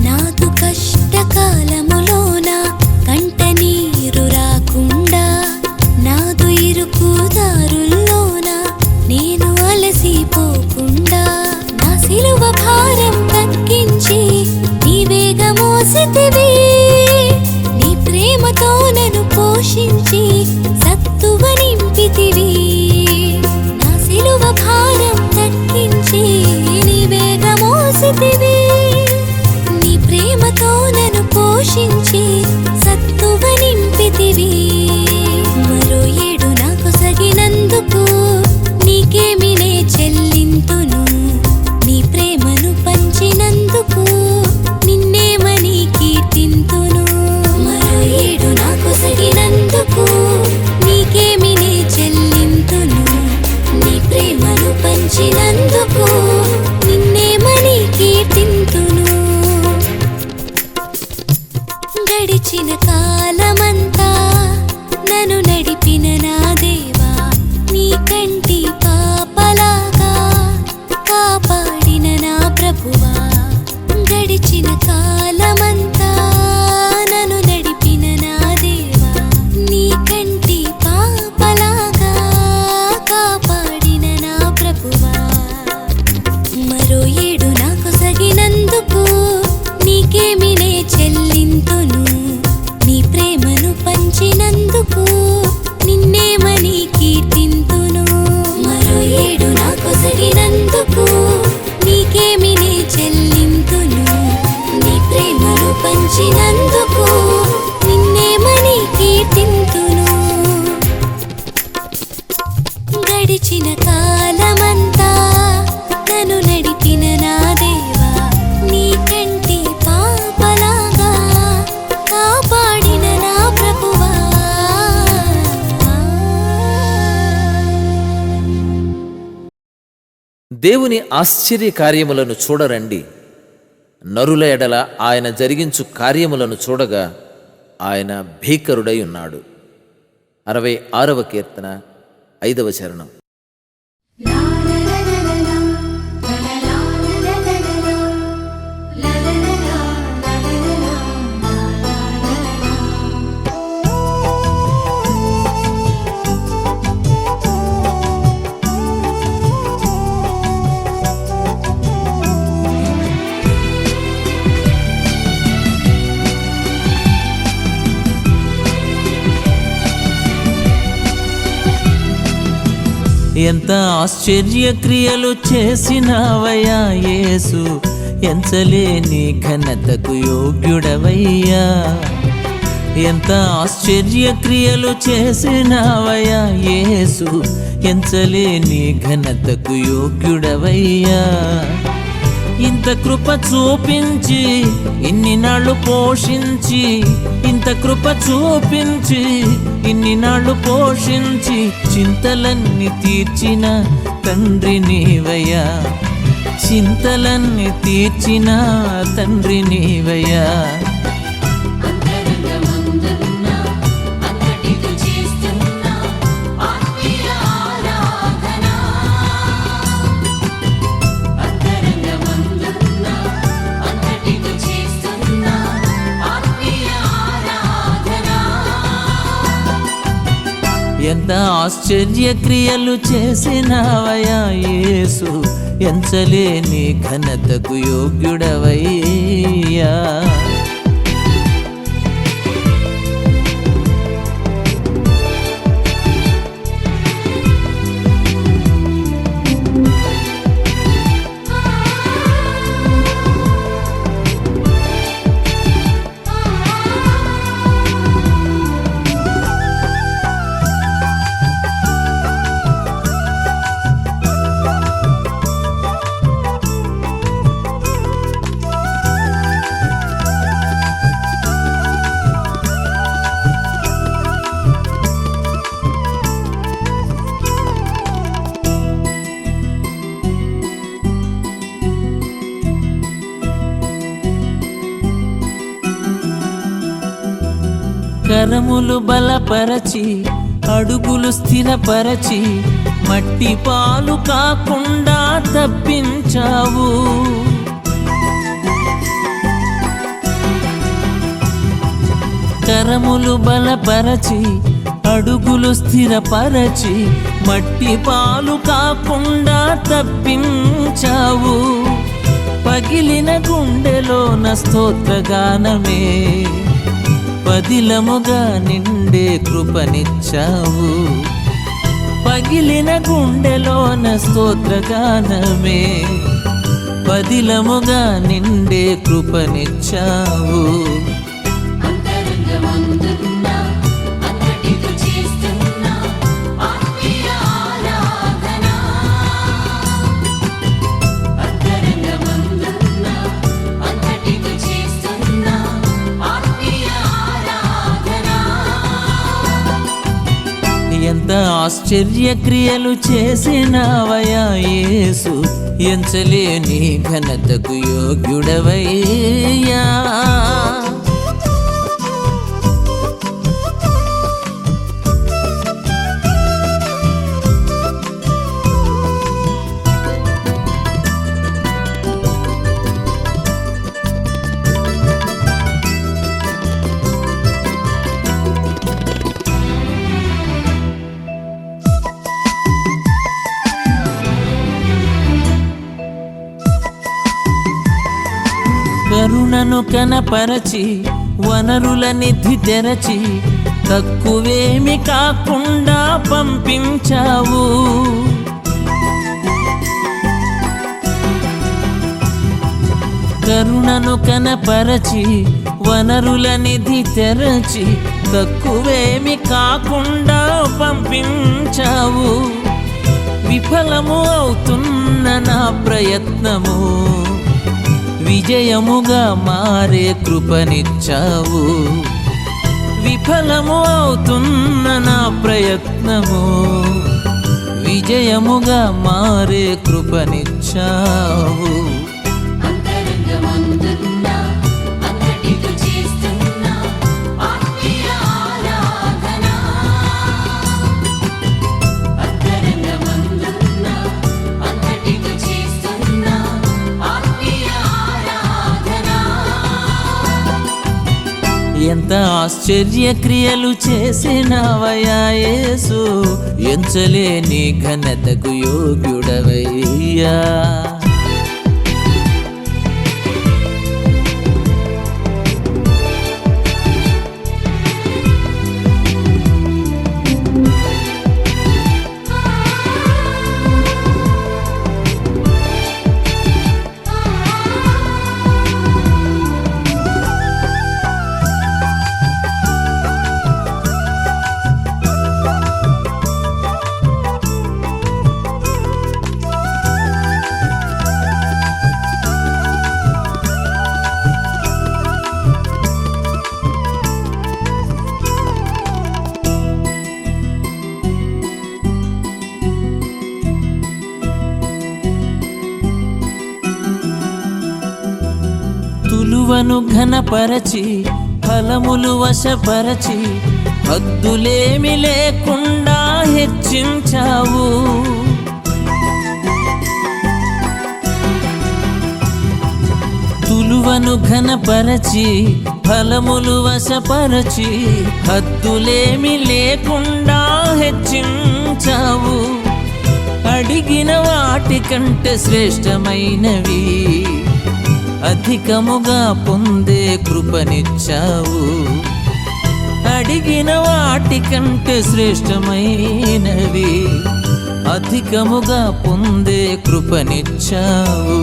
నాదు కష్టకాలములోన కంట నీరు రాకుండా, నాదు ఇరుకు దారుల్లోన నేను అలసిపోకుండా. నా సిలువ భారం తగ్గించి నీవేగా మోసితివి. నీ ప్రేమతో నన్ను పోషించి సత్తువ నింపితివి. నా సిలువ భారం తగ్గించి నీవేగా మోసితివి. నీ ప్రేమతో నన్ను పోషించి సత్తువ నింపితివి. మరో ఏడు నాకు సగినందుకు నీకేమి నే చెల్లింతును. నీ ప్రేమను పంచినందుకు నిన్నేమని కీర్తింతును. మరో ఏడు నాకు సగినందుకు నీకేమి నే చెల్లింతును. నీ ప్రేమను పంచినందుకు నిన్నేమని కీర్తింతును. గడిచిన కాలమంతా దేవుని ఆశ్చర్య కార్యములను చూడరండి. నరుల ఎడల ఆయన జరిగించు కార్యములను చూడగా ఆయన భీకరుడై ఉన్నాడు. 66వ కీర్తన 5వ చరణం. ఎంత ఆశ్చర్యక్రియలు చేసినావయ్యా యేసు, ఎంచలేని ఘనతకు యోగ్యుడవయ్యా. ఎంత ఆశ్చర్యక్రియలు చేసినావయ్యా యేసు, ఎంచలేని ఘనతకు యోగ్యుడవయ్యా. ఇంత కృప చూపించి ఇన్ని నాళ్ళు పోషించి, ఇంత కృప చూపించి ఇన్ని నాళ్ళు పోషించి, చింతలన్నీ తీర్చిన తండ్రి నీవయ్యా. చింతలన్నీ తీర్చిన తండ్రి నీవయ్యా. ఎంత ఆశ్చర్యక్రియలు చేసినావయ్యా యేసు, ఎంచలేని ఘనతకు యోగ్యుడవయ్యా. కరములు బలపరచి అడుగులు స్థిరపరచి, మట్టి పాలు కాకుండా తప్పించావు. కరములు బలపరచి అడుగులు స్థిరపరచి, మట్టి పాలు కాకుండా తప్పించావు. పగిలిన గుండెలోన స్తోత్రగానమే, పదిలముగా నిండే కృపనిచ్చావు. పగిలిన గుండెలోన స్తోత్రగానమే, పదిలముగా నిండే కృపనిచ్చావు. ఎంత ఆశ్చర్యక్రియలు చేసినావయ్యా యేసు, ఎంచలేని ఘనతకు యోగ్యుడవయ్యా. కరుణను కనపరచి వనరుల నిధి తెరచి, తక్కువేమి కాకుండా పంపించావు. కరుణను కనపరచి వనరుల నిధి తెరచి, తక్కువేమి కాకుండా పంపించావు. విఫలము అవుతున్న నా ప్రయత్నము విజయముగా మారే కృపనిచ్చావు. విఫలము అవుతున్న నా ప్రయత్నము విజయముగా మారే కృపనిచ్చావు. ఎంత ఆశ్చర్యక్రియలు చేసినవయ్యా యేసు, ఎంచలేని ఘనతకు యోగ్యుడవయ్యా. తులువను ఘనపరచి ఫలములు వశపరచి హద్దులేమి లేకుండా హెచ్చించావు. తులువను ఘనపరచి ఫలములు వశపరచి హద్దులేమి లేకుండా హెచ్చించావు. అడిగిన వాటికంటే శ్రేష్టమైనవి అధికముగా పొందే కృపనిచ్చావు. అడిగిన వాటికంటే శ్రేష్టమైనవి అధికముగా పొందే కృపనిచ్చావు.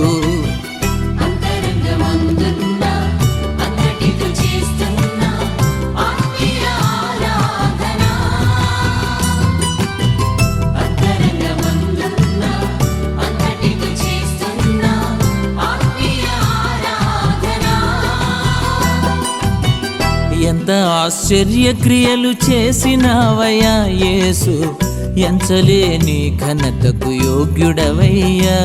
ఎంత ఆశ్చర్యక్రియలు చేసినవయ్యా యేసు, ఎంచలేని ఘనతకు యోగ్యుడవయ్యా.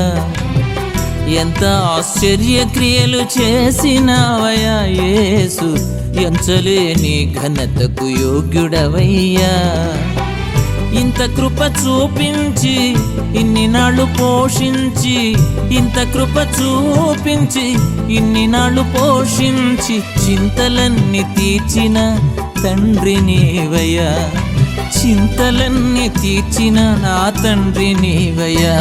ఎంత ఆశ్చర్యక్రియలు చేసినవయ్యా యేసు, ఎంచలేని ఘనతకు యోగ్యుడవయ్యా. ఇంత కృప చూపించి ఇన్ని నాళ్ళు పోషించి, ఇంత కృప చూపించి ఇన్ని నాళ్ళు పోషించి చింతలన్నీ తీర్చిన తండ్రి నీవయ్యా. చింతలన్నీ తీర్చిన నా తండ్రి నీవయ్యా.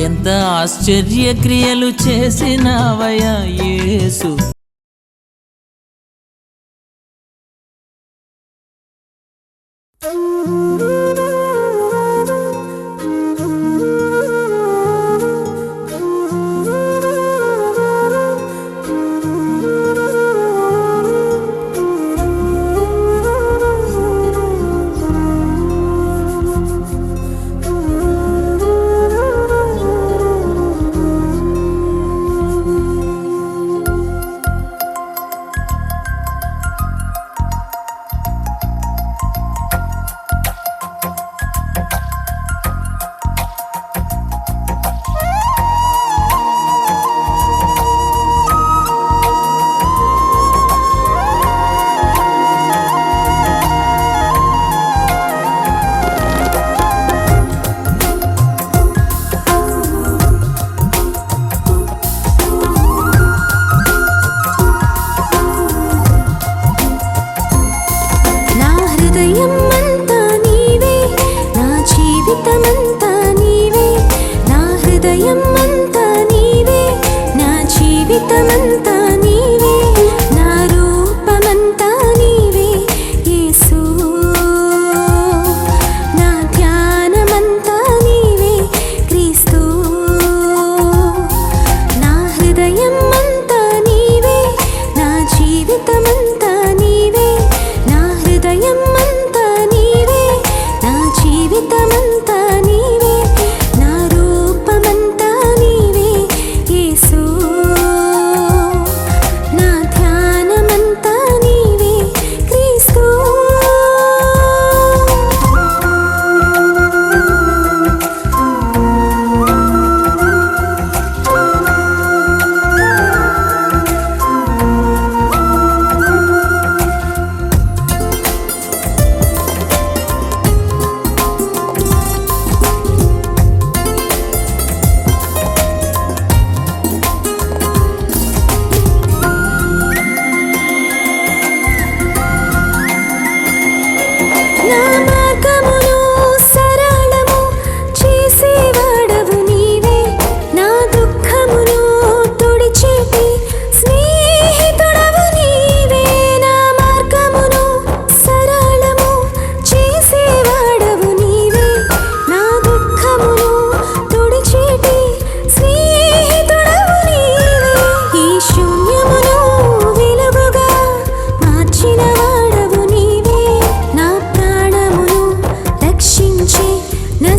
ఎంత ఆశ్చర్యక్రియలు చేసినవయ్యా యేసు.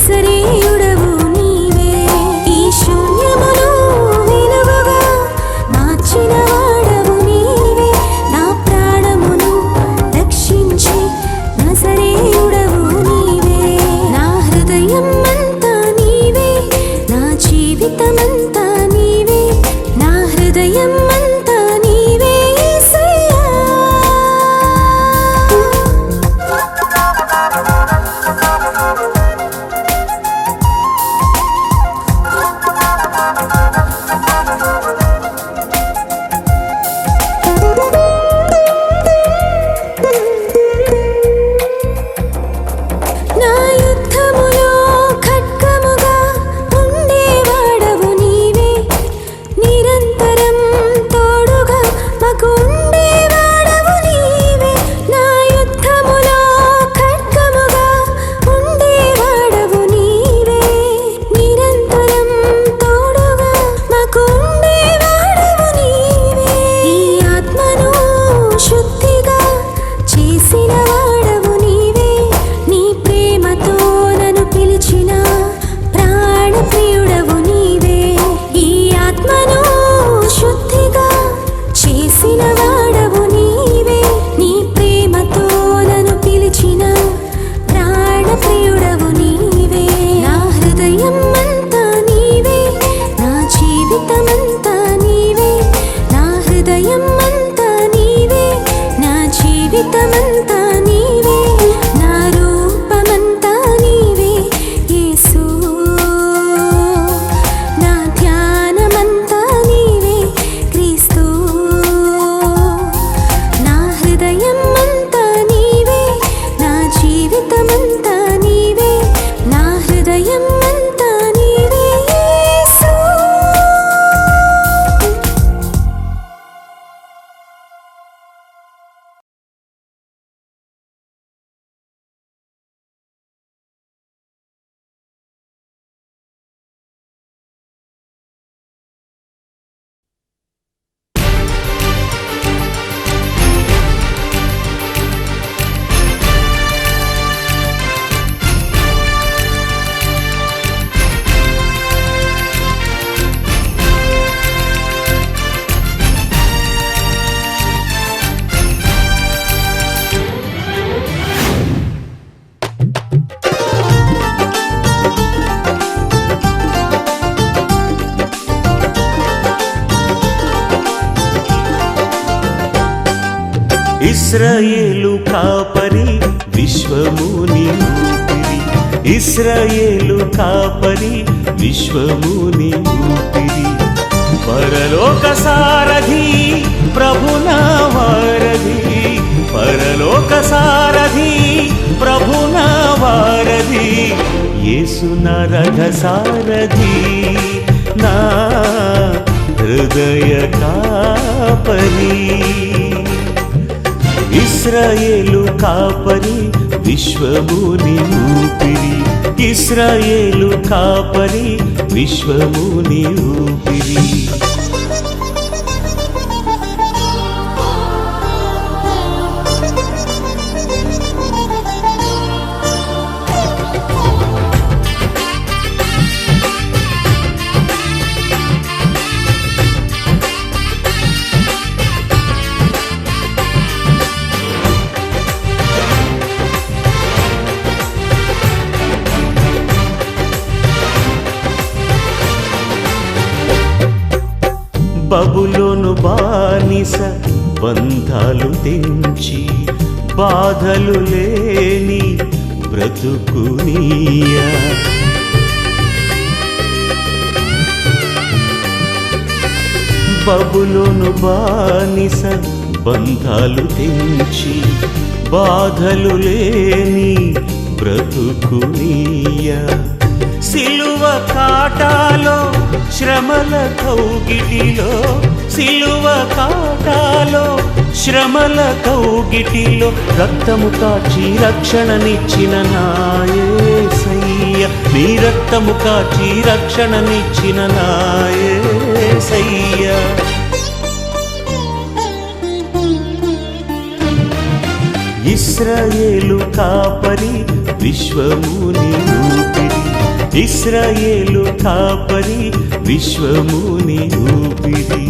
నజరేయుడవు నీవే. ఈ శూన్యమును వెలుగుగా మార్చిన వాడవు నీవే. నా ప్రాణమును రక్షించి నజరేయుడవు నీవే. నా హృదయం అంతా నీవే, నా జీవితమంతా నీవే, నా హృదయం అంతా నీవే యేసయ్యా. నా యుద్ధములో ఖడ్గముగా ఉండేవాడవు నీవే. నిరంతరం తోడుగా మాకు ఉండేవాడవు నీవే. నా యుద్ధములో ఖడ్గముగా ఉండేవాడవు నీవే. నిరంతరం తోడుగా మాకు ఉండేవాడవు నీవే. ఈ ఆత్మను శుద్ధిగా చేసిన వాడవు నీవే. నీ ప్రేమతో నన్ను పిలిచిన ప్రాణప్రియుడవు నీవే. ఈ ఆత్మను శుద్ధిగా చేసిన వాడవు నీవే. నీ ప్రేమతో నన్ను పిలిచిన ప్రాణప్రియుడవు నీవే. నా హృదయం అంతా నీవే, నా జీవితమంతా నీవే, నా హృదయం అంతా నీవే, నా జీవితమంతా నీవే, నా రూపమంతా నీవే యేసు. నా ధ్యానమంతా నీవే క్రీస్తు. నా హృదయం అంతా నీవే, నా జీవితమంతా నీవే, నా హృదయం అంతా నీవే యేసు. ఇశ్రాయేలు కాపరి విశ్వముని ఊపిరి. ఇశ్రాయేలు కాపరి విశ్వముని ఊపిరి. పరలోక సారథి ప్రభునా వారధి. పరలోక సారథి ప్రభునా వారధి. యేసు నా రథ సారథి, నా హృదయ కాపరి. ఇశ్రాయేలు కాపరి విశ్వముని ఊపిరి. ఇశ్రాయేలు కాపరి విశ్వముని ఊపిరి. బబులోను బానిస బంధాలు తెంచి బాధలు లేని బ్రతుకునియా. బబులోను బానిస బంధాలు తెంచి బాధలు లేని బ్రతుకునియా. సిలువ కాటాలో శ్రమల కౌగిటిలో, సిలువ కాటాలో శ్రమల కౌగిటిలో రక్తము కాచి రక్షణనిచ్చిన నా యేసయ్య. నీ రక్తము కాచి రక్షణనిచ్చిన నా యేసయ్య. ఇశ్రాయేలు కాపరి విశ్వముని ఊపిరి. ఇశ్రాయేలు కాపరి విశ్వముని ఊపిరి.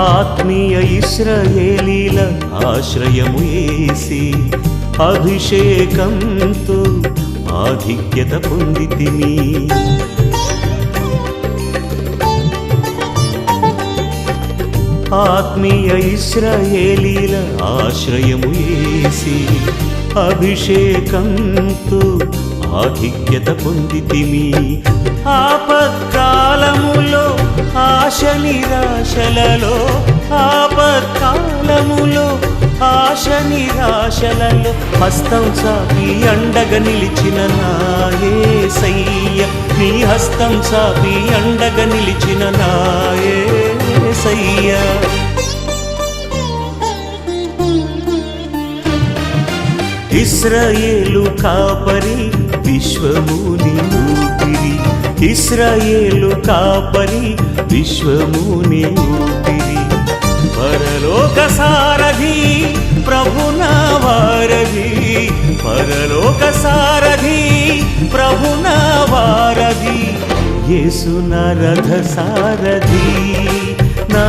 ఆత్మీయ ఇశ్రాయేలీల ఆశ్రయము యేసి అభిషేకంతో ఆధిక్యత పొందితిమి. ఆత్మీయ ఇశ్రాయేలీల ఆశ్రయము యేసి అభిషేకంతో ఆధిక్యత పొందితిమి. ఆపత్కాలములో ఆశ నిరాశలలో, ఆపత్కాలములో ఆశ నిరాశలలో హస్తం చాపి అండగా నిలిచిన నా యేసయ్య, నీ హస్తం చాపి అండగా నిలిచిన నా యేసయ్య. ఇశ్రాయేలు కాపరి విశ్వముని ఊపిరి, ఇశ్రాయేలు కాపరి విశ్వముని ఊపిరి. పరలోక సారథి ప్రభునా వారధి, పరలోక సారథి ప్రభునా వారధి. యేసు నా రథ సారథి, నా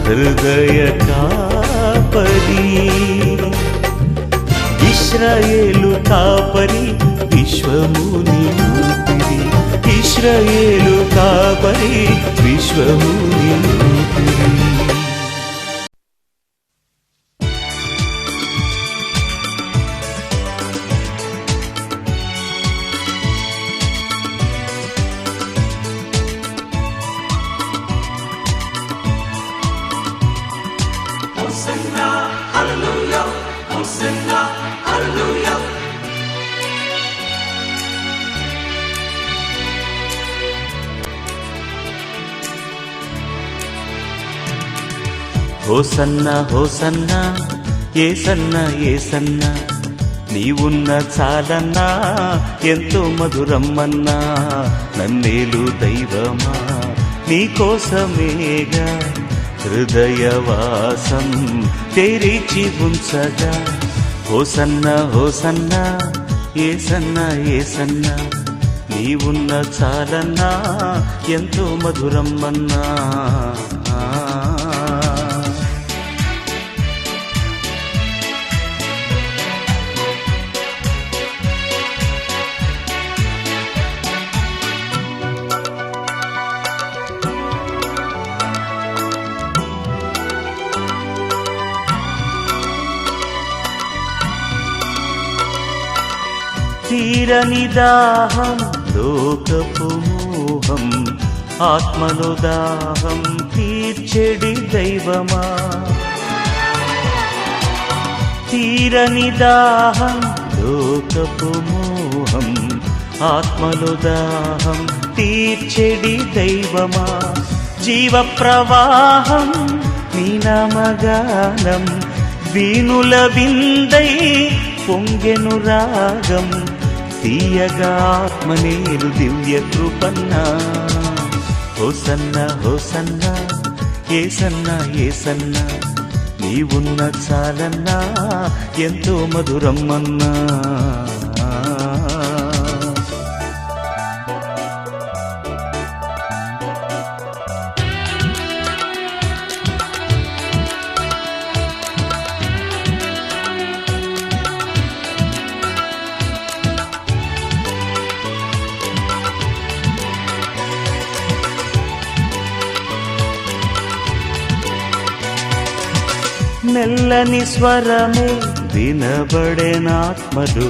హృదయ కాపరి. ఇశ్రాయేలు కాపరి విశ్వముని ఊపిరి, ఇశ్రాయేలు కాపరి విశ్వముని ఊపిరి. Hosanna, hallelujah, Hosanna, hallelujah. Hosanna hosanna యేసన్నా యేసన్నా, నీవున్న చాలన్నా ఎంతో మధురమ్మన్నా. నన్నేలు దైవమా నీకోసమేగా హృదయవాసం తెరిచి ఉంచగా. హోసన్నా హోసన్నా యేసన్నా యేసన్నా, నీవున్న చాలన్నా ఎంతో మధురమ్మన్నా. తీరని దాహం లోకపు మోహం, ఆత్మలో దాహం తీర్చెడి దైవమా. తీరని దాహం లోకపు మోహం, ఆత్మలో దాహం తీర్చెడి దైవమా. జీవ ప్రవాహం నీ నామగానం, వీణుల విందై పొంగెను రాగం. తీయగా ఆత్మనేరు దివ్య కృపన్నా. హోసన్నా హోసన్నా యేసన్నా యేసన్నా, నీవున్న చాలన్నా ఎంతో మధురమ్మన్నా. మెల్లని స్వరమే వినబడెనాత్మలు,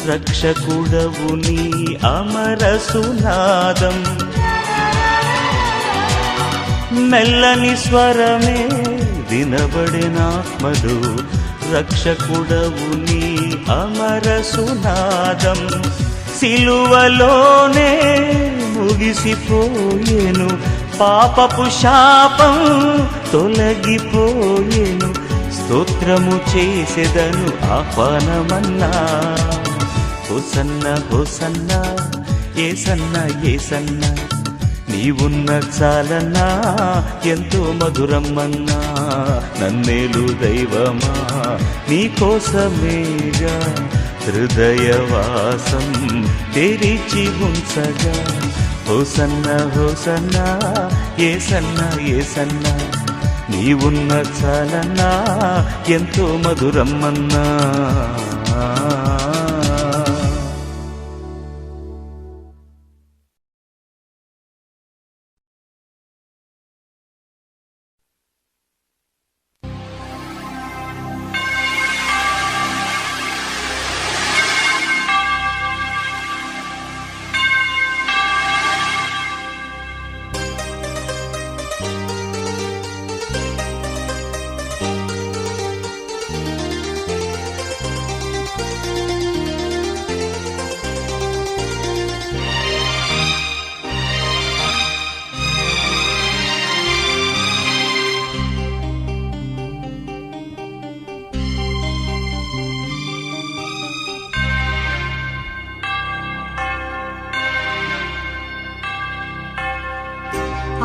రక్షకుడవు నీ అమర సునాదం. మెల్లని స్వరమే వినబడెనాత్మలు, రక్షకుడవు నీ అమర సునాదం. సిలువలోనే ముగిసిపోయేను, పాపపు శాపం తొలగిపోయేను, స్తోత్రము చేసెదను ఆహ్వానమన్నా. హోసన్న హోసన్న ఏసన్న ఏసన్న, నీవున్న చాలన్నా ఎంతో మధురమ్మన్నా. నన్నేలు దైవమా నీకోసమేగా హృదయవాసం తెరిచి ఉంచగా. హోసన్న హోసన్న ఏసన్న ఏసన్న, నీవున్న చాలన్నా ఎంతో మధురమ్మన్నా.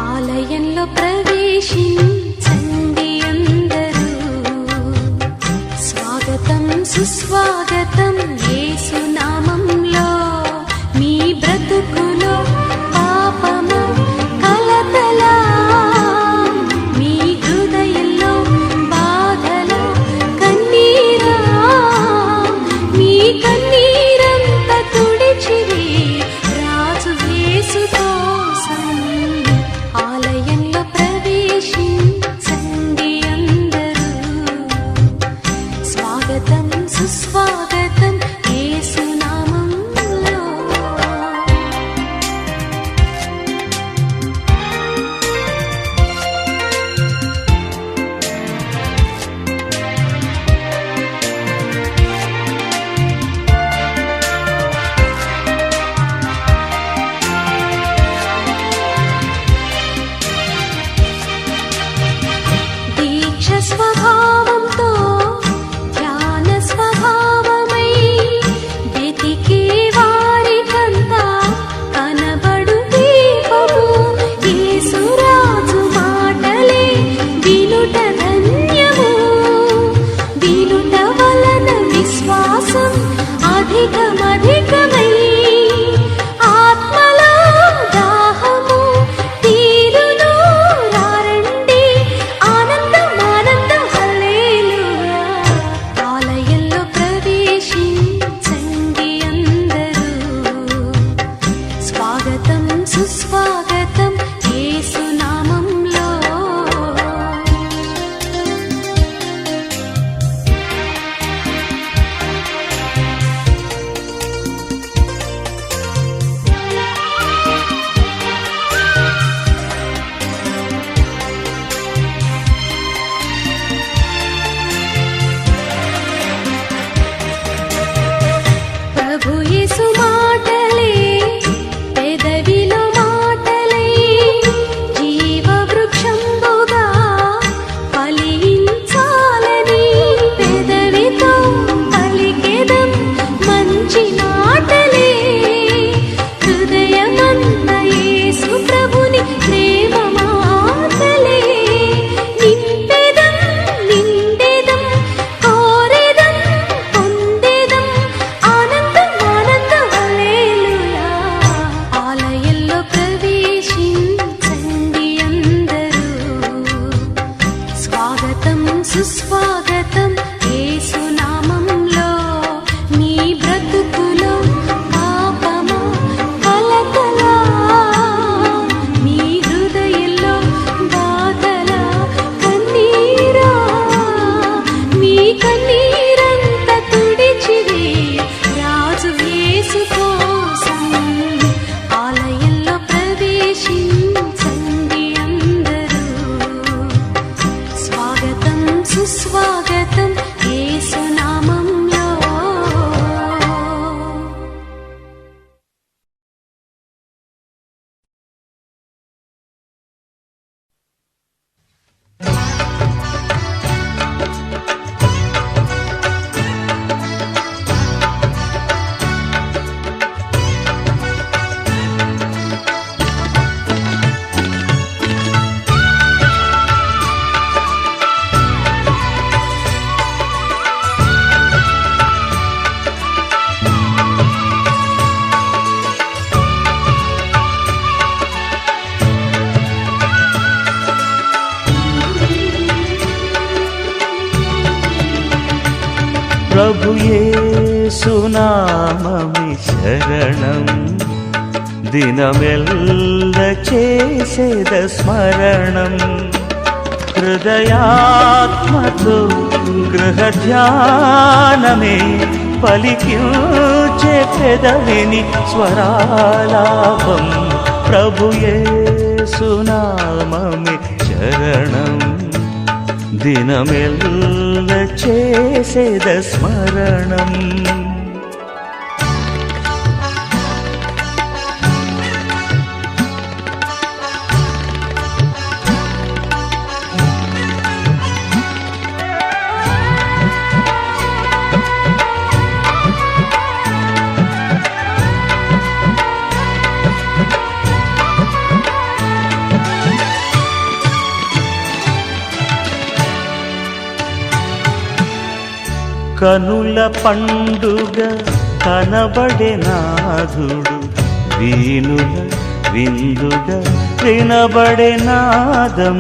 ఆలయంలో ప్రవేశించండి అందరూ, స్వాగతం సుస్వాగతం యేసు నామంలో. మీ బ్రతుకులో పాపము కలతల, మీ హృదయంలో బాధల కన్నీరా, మీ కన్నీరంతా తుడిచివే రాజు యేసు కోసం. ఆలయంలో ప్రవేశించండి అందరూ, స్వాగతం సుస్వాగతం యేసు నామంలో. దీక్ష స్వభావంతో ధ్యాన స్వభావమై వెతికే వారికంతా కనబడు దీపము. యేసురాజు మాటలే వినుట ధన్యము, వినుట వలన విశ్వాసం అధికమధికమై ఆత్మలో దాహము తీరును. రారండి ఆనందం ఆనందం హల్లెలూయా. ఆలయంలో ప్రవేశించండి అందరూ, స్వాగతం సుస్వాగతం యేసు నామంలో. ప్రభు యేసు మాటలే పెదవిలో మాటలై ప్రభు యేసునామమి శరణం దినమెల్ల చేసేద స్మరణం హృదయాత్మతో గృహ ధ్యానమే పలికించే పెదవిని స్వరాలాపం ప్రభు యేసునామమి శరణం దినమెల్ల చేసేద స్మరణం కనుల పండుగ కనబడే నాథుడు వీణుల విందుగా వినబడే నాదం